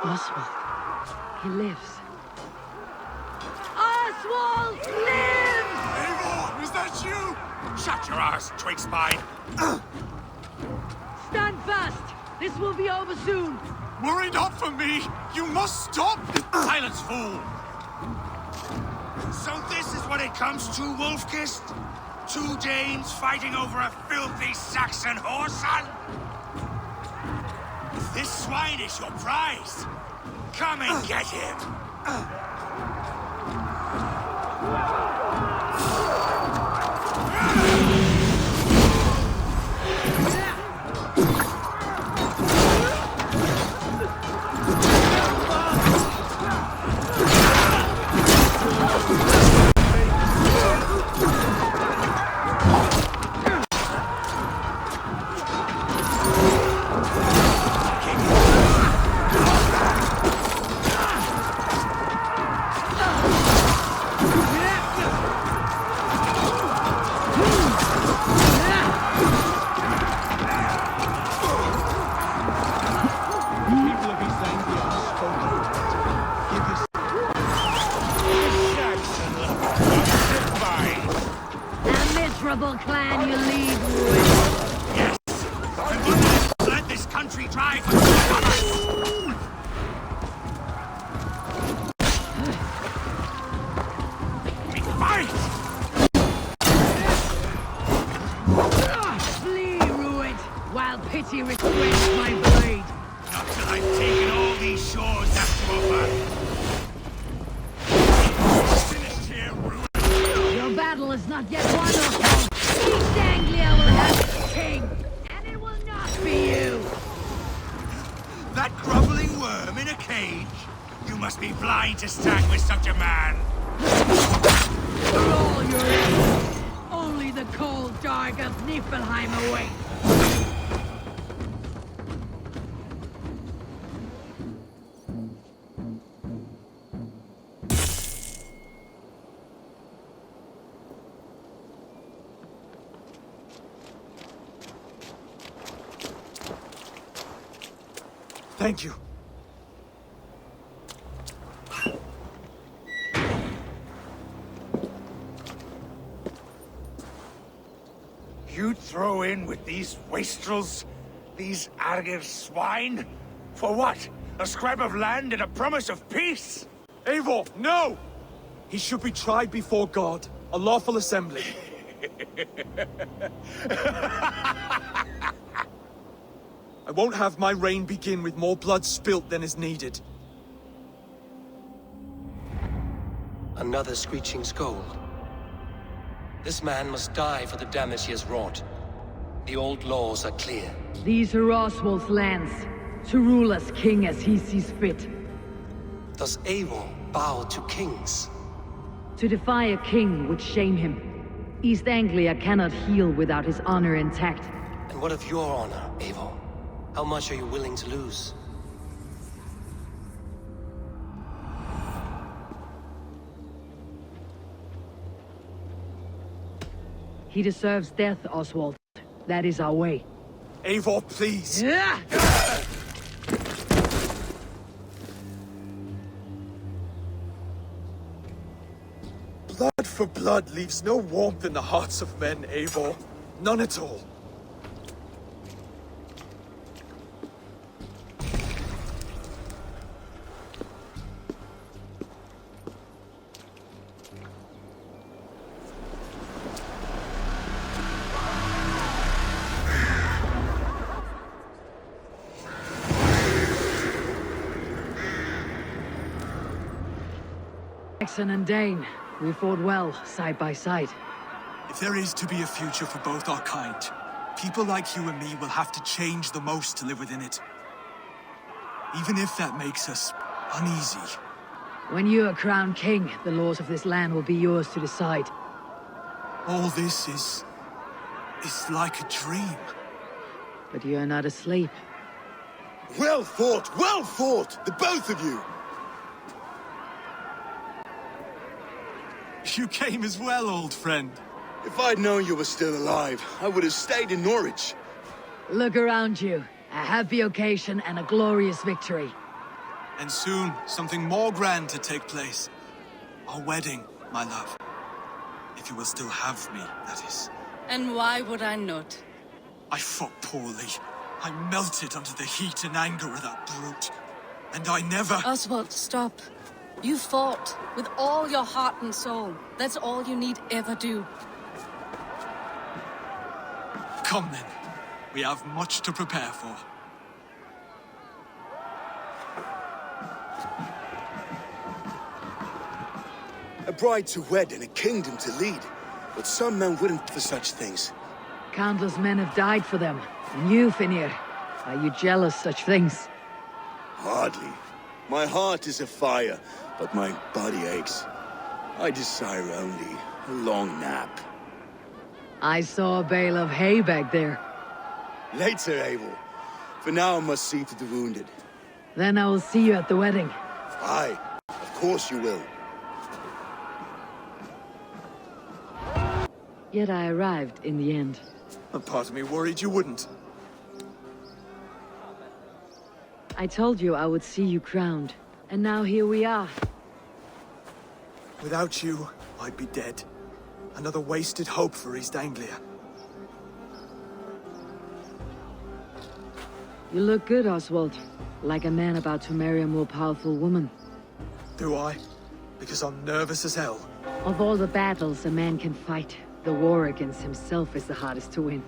Oswald. He lives. Oswald lives! Eivor, is that you? Shut your ass, twig spine! Stand fast! This will be over soon! Worry not for me! You must stop! Silence, fool! So this is what it comes to, Wolfkist? 2 Danes fighting over a filthy Saxon whoreson? If this swine is your prize, come and get him! Clan you lead with. Yes! And let this country drive with us! We fight! Flee, Rued, while pity restrains my blade. Not till I've taken all these shores have to offer. Finished here, Rued. Your battle is not yet won, Oswald. East Anglia will have its king, and it will not be you. That groveling worm in a cage? You must be blind to stand with such a man. For all your efforts, only the cold dark of Niflheim awaits. Thank you. You'd throw in with these wastrels? These Argir swine? For what? A scrap of land and a promise of peace? Eivor, no! He should be tried before God, a lawful assembly. I won't have my reign begin with more blood spilt than is needed. Another screeching scold. This man must die for the damage he has wrought. The old laws are clear. These are Oswald's lands, to rule as king as he sees fit. Does Eivor bow to kings? To defy a king would shame him. East Anglia cannot heal without his honor intact. And what of your honor, Eivor? How much are you willing to lose? He deserves death, Oswald. That is our way. Eivor, please! Blood for blood leaves no warmth in the hearts of men, Eivor. None at all. Saxon and Dane, we fought well, side by side. If there is to be a future for both our kind, people like you and me will have to change the most to live within it. Even if that makes us uneasy. When you are crowned king, the laws of this land will be yours to decide. All this is like a dream. But you are not asleep. Well fought, the both of you! You came as well, old friend. If I'd known you were still alive, I would have stayed in Norwich. Look around you. A happy occasion and a glorious victory. And soon, something more grand to take place. Our wedding, my love. If you will still have me, that is. And why would I not? I fought poorly. I melted under the heat and anger of that brute. And I never... Oswald, stop. You fought with all your heart and soul. That's all you need ever do. Come then. We have much to prepare for. A bride to wed and a kingdom to lead. But some men wouldn't for such things. Countless men have died for them. And you, Finir, are you jealous such things? Hardly. My heart is afire, but my body aches. I desire only a long nap. I saw a bale of hay back there. Later, Abel. For now, I must see to the wounded. Then I will see you at the wedding. Aye, of course you will. Yet I arrived in the end. A part of me worried you wouldn't. I told you I would see you crowned. And now here we are. Without you, I'd be dead. Another wasted hope for East Anglia. You look good, Oswald. Like a man about to marry a more powerful woman. Do I? Because I'm nervous as hell. Of all the battles a man can fight, the war against himself is the hardest to win.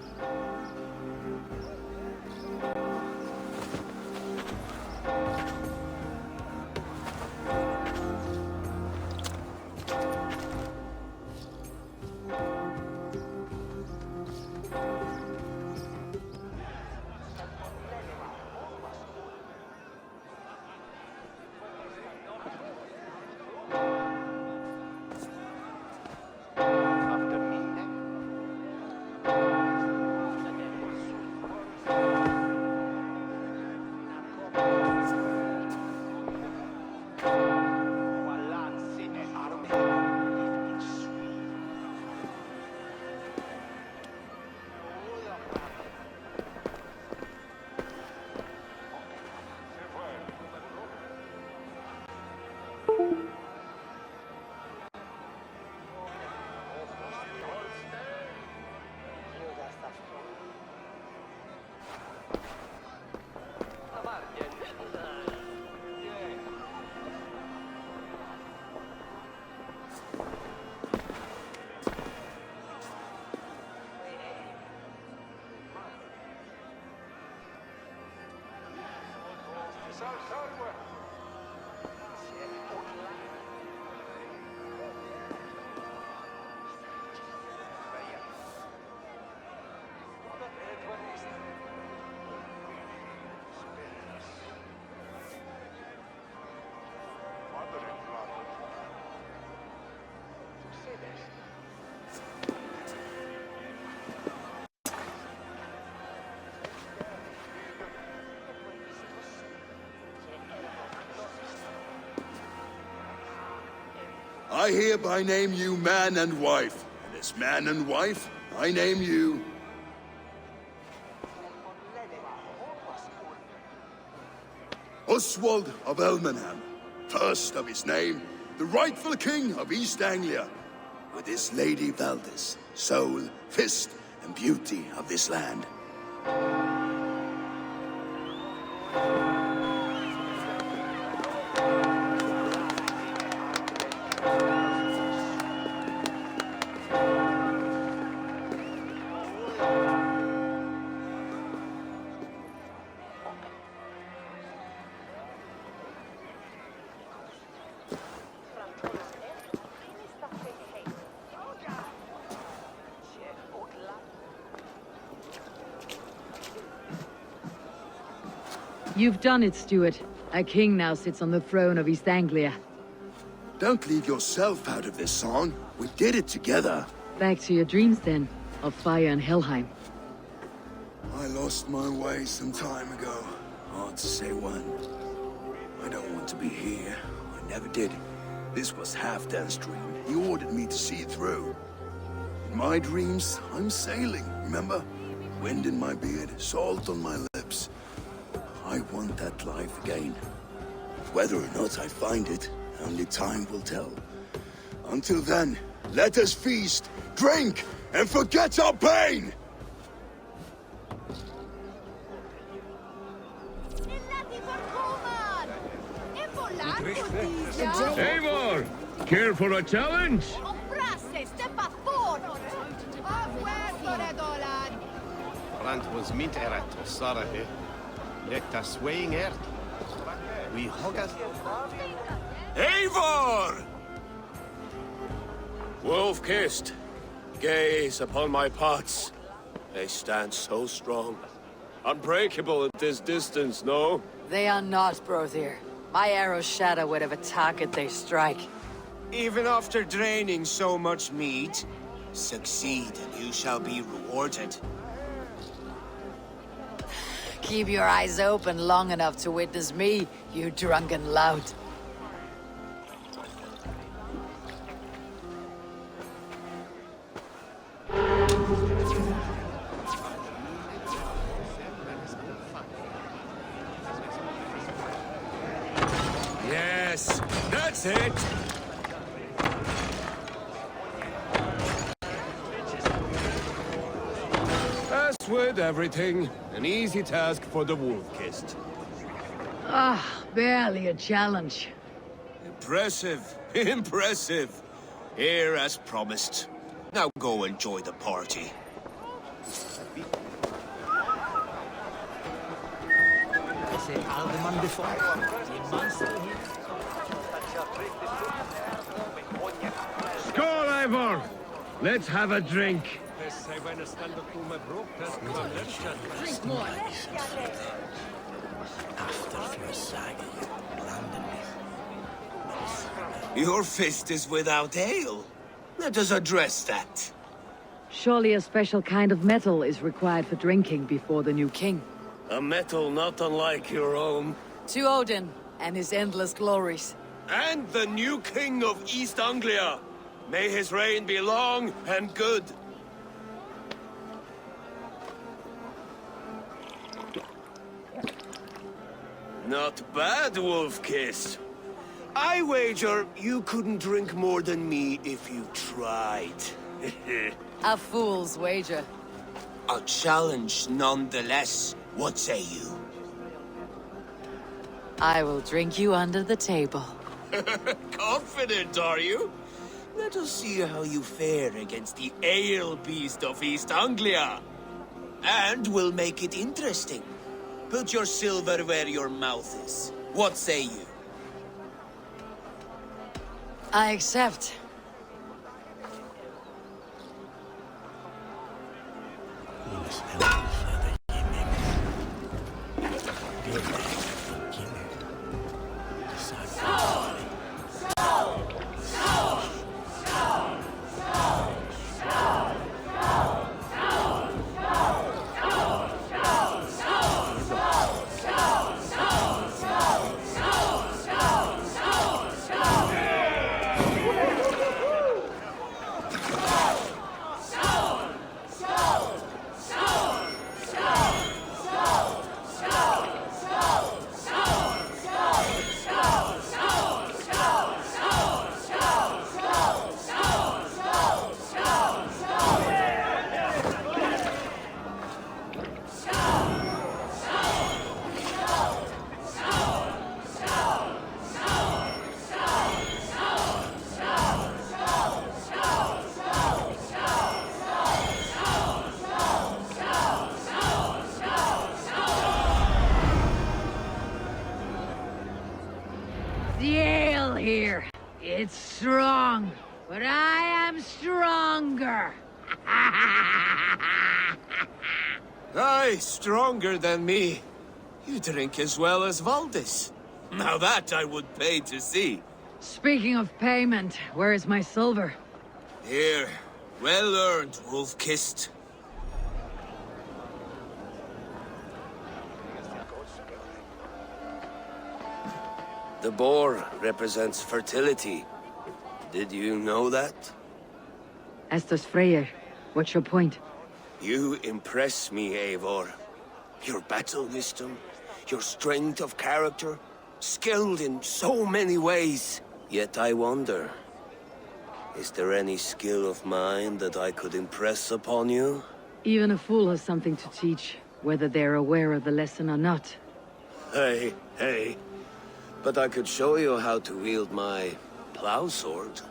I hereby name you man and wife. And as man and wife, I name you... Oswald of Elmenham, first of his name, the rightful king of East Anglia, with his lady Valdis, soul, fist, and beauty of this land. You've done it, Stuart. A king now sits on the throne of East Anglia. Don't leave yourself out of this song. We did it together. Back to your dreams, then, of fire and Helheim. I lost my way some time ago. Hard to say when. I don't want to be here. I never did. This was Halfdan's dream. He ordered me to see it through. In my dreams, I'm sailing, remember? Wind in my beard, salt on my lips. I want that life again. Whether or not I find it, only time will tell. Until then, let us feast, drink, and forget our pain! Eivor, care for a challenge? Brand was mint erat to Sarahe. Let us swaying earth. We hug us. Eivor! Wolf-kissed, gaze upon my pots. They stand so strong. Unbreakable at this distance, no? They are not, Brothir. My arrows shatter whatever target they strike. Even after draining so much meat, succeed and you shall be rewarded. Keep your eyes open long enough to witness me, you drunken lout. Yes, that's it! As with everything, an easy task for the wolf-kissed. Ah, barely a challenge. Impressive, impressive. Here as promised. Now go enjoy the party. Skål, Eivor! Let's have a drink. Drink more. Your fist is without ale. Let us address that. Surely a special kind of metal is required for drinking before the new king. A metal not unlike your own. To Odin and his endless glories. And the new king of East Anglia. May his reign be long and good. Not bad, Wolf-Kiss. I wager you couldn't drink more than me if you tried. A fool's wager. A challenge nonetheless. What say you? I will drink you under the table. Confident, are you? Let us see how you fare against the ale beast of East Anglia. And we'll make it interesting. Put your silver where your mouth is. What say you? I accept. here. It's strong, but I am stronger. Aye, stronger than me. You drink as well as Valdis. Now that I would pay to see. Speaking of payment, where is my silver? Here, well earned, wolf-kissed. The boar represents fertility. Did you know that? As does Freyr. What's your point? You impress me, Eivor. Your battle wisdom, your strength of character, skilled in so many ways. Yet I wonder, is there any skill of mine that I could impress upon you? Even a fool has something to teach, whether they're aware of the lesson or not. Hey, hey. But I could show you how to wield my plow sword.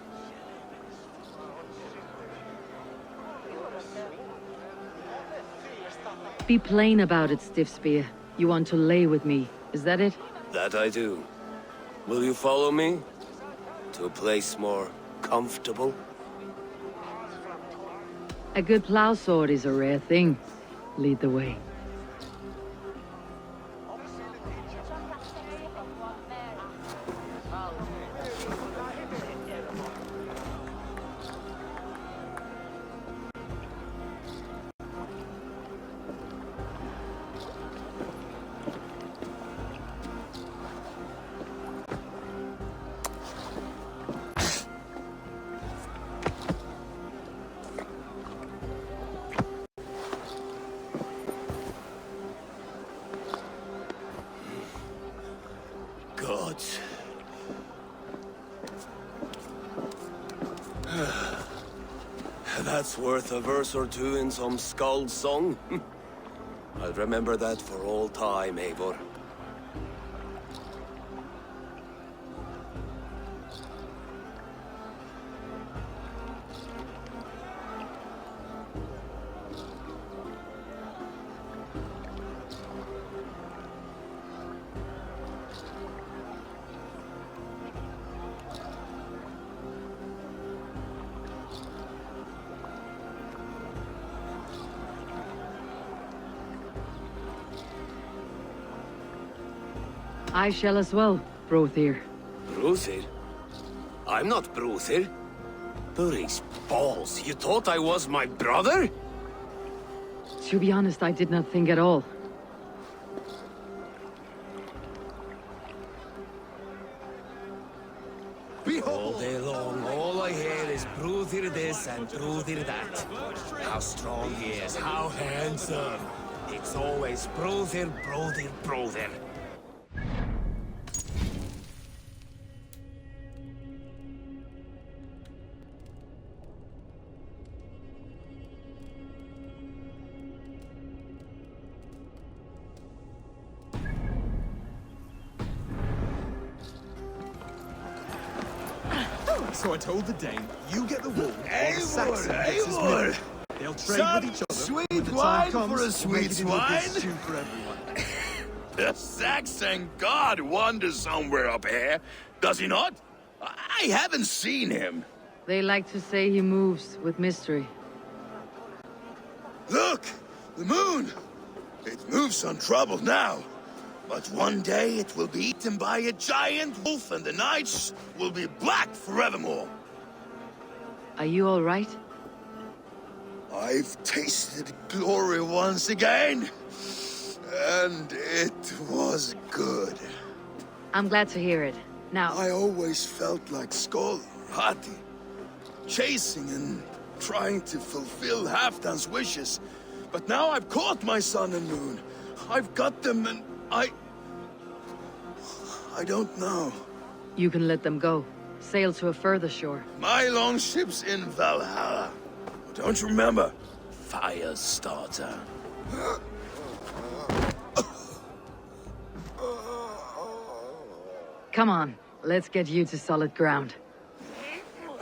Be plain about it, Stiffspear. You want to lay with me, is that it? That I do. Will you follow me? To a place more comfortable? A good plow sword is a rare thing. Lead the way. Gods. That's worth a verse or two in some skald song. I'll remember that for all time, Eivor. I shall as well, Brothir. Brothir? I'm not Brothir. Burry's balls, you thought I was my brother? To be honest, I did not think at all. All day long, all I hear is Brothir this and Brothir that. How strong he is, how handsome. It's always Brothir, Brothir, Brothir. So I told the Dane, you get the wool, Eivor! They'll trade Some with each other. sweet When the wine time comes, for a we'll sweet make it into a good wine? stew for everyone. The Saxon god wanders somewhere up here, does he not? I haven't seen him. They like to say he moves with mystery. Look! The moon! It moves untroubled now. But one day it will be eaten by a giant wolf and the nights will be black forevermore. Are you all right? I've tasted glory once again. And it was good. I'm glad to hear it. Now... I always felt like Skoll, Hati, chasing and trying to fulfill Halfdan's wishes. But now I've caught my sun and moon. I've got them and I don't know. You can let them go. Sail to a further shore. My longship's in Valhalla. Don't you remember? Firestarter. Come on, let's get you to solid ground.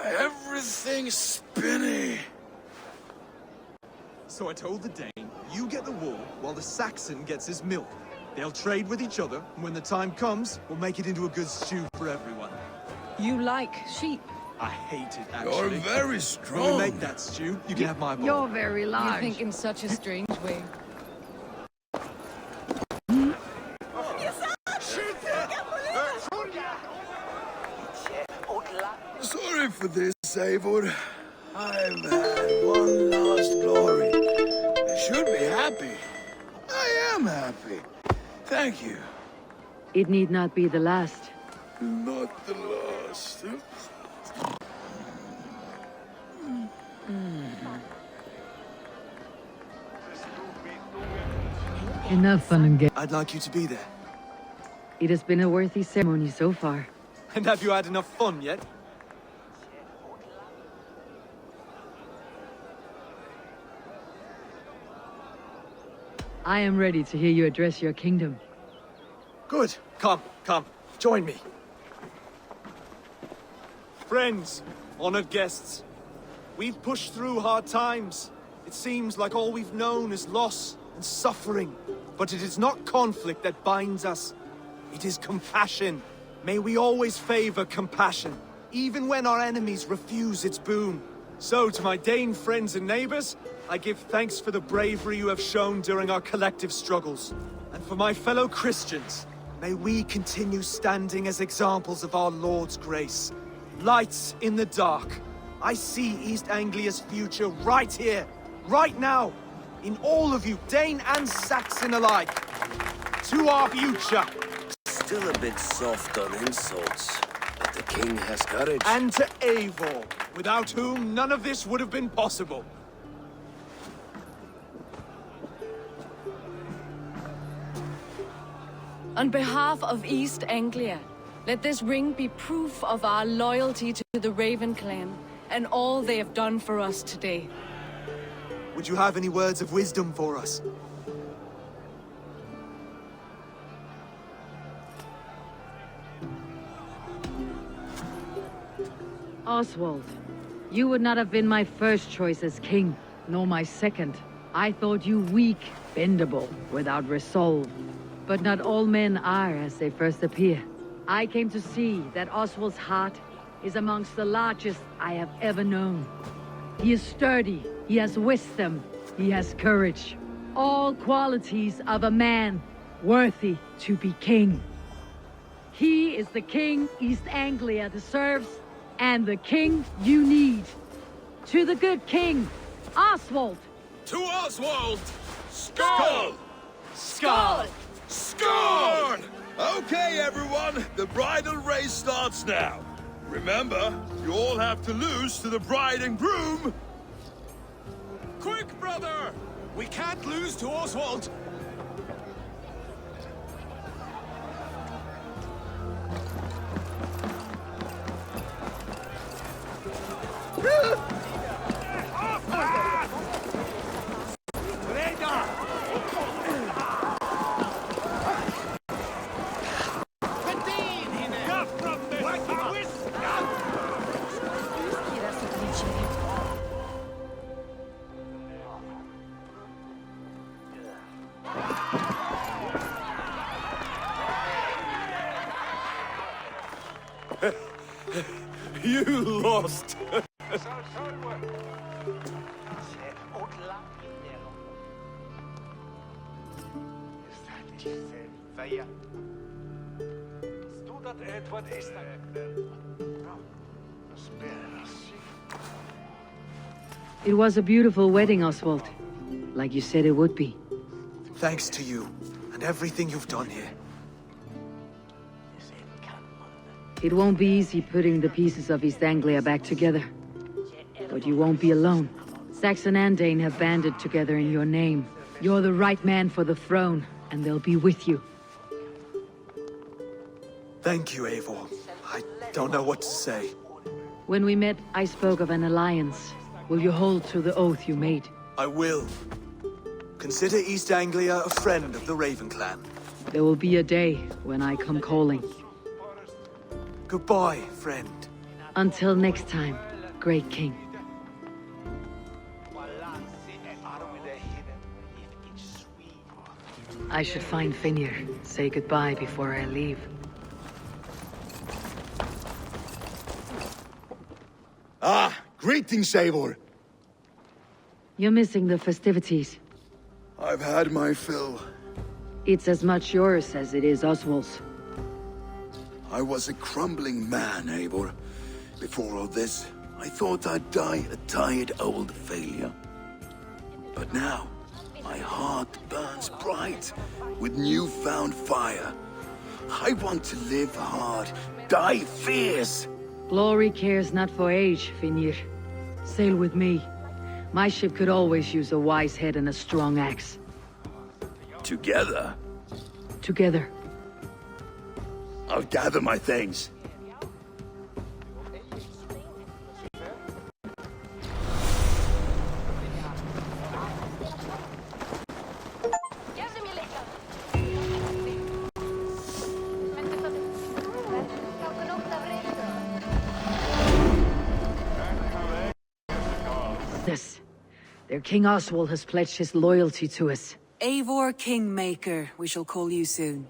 Everything's spinny. So I told the Dane, you get the wool while the Saxon gets his milk. They'll trade with each other, and when the time comes, we'll make it into a good stew for everyone. You like sheep? I hate it, You're actually. very When we strong. make that stew, you can have my bowl. You're very large. You think in such a strange way. Sorry for this, Eivor. I've had one last glory. I should be happy. I am happy. Thank you. It need not be the last. Not the last. Enough fun and games. I'd like you to be there. It has been a worthy ceremony so far. And have you had enough fun yet? I am ready to hear you address your kingdom. Good. Come. Join me. Friends, honored guests, we've pushed through hard times. It seems like all we've known is loss and suffering. But it is not conflict that binds us. It is compassion. May we always favor compassion, even when our enemies refuse its boon. So, to my Dane friends and neighbors, I give thanks for the bravery you have shown during our collective struggles. And for my fellow Christians, may we continue standing as examples of our Lord's grace. Lights in the dark. I see East Anglia's future right here, right now, in all of you, Dane and Saxon alike. To our future. Still a bit soft on insults, but the king has courage. And to Eivor, without whom none of this would have been possible. On behalf of East Anglia, let this ring be proof of our loyalty to the Raven clan and all they have done for us today. Would you have any words of wisdom for us? Oswald, you would not have been my first choice as king, nor my second. I thought you weak, bendable, without resolve. But not all men are as they first appear. I came to see that Oswald's heart is amongst the largest I have ever known. He is sturdy, he has wisdom, he has courage. All qualities of a man worthy to be king. He is the king East Anglia deserves, and the king you need. To the good king, Oswald! To Oswald! Skull! Skull! Skull! Okay, everyone, the bridal race starts now. Remember, you all have to lose to the bride and groom. Quick, brother! We can't lose to Oswald. You lost. It was a beautiful wedding, Oswald. Like you said it would be. Thanks to you, and everything you've done here. It won't be easy putting the pieces of East Anglia back together. But you won't be alone. Saxon and Dane have banded together in your name. You're the right man for the throne, and they'll be with you. Thank you, Eivor. I don't know what to say. When we met, I spoke of an alliance. Will you hold to the oath you made? I will. Consider East Anglia a friend of the Raven clan. There will be a day when I come calling. Goodbye, friend. Until next time, great king. I should find Finir. Say goodbye before I leave. Ah, greetings, Eivor. You're missing the festivities. I've had my fill. It's as much yours as it is Oswald's. I was a crumbling man, Eivor. Before all this, I thought I'd die a tired old failure. But now, my heart burns bright with newfound fire. I want to live hard, die fierce. Glory cares not for age, Finnir. Sail with me. My ship could always use a wise head and a strong axe. Together? Together. I'll gather my things. This. Their King Oswald has pledged his loyalty to us. Eivor Kingmaker, we shall call you soon.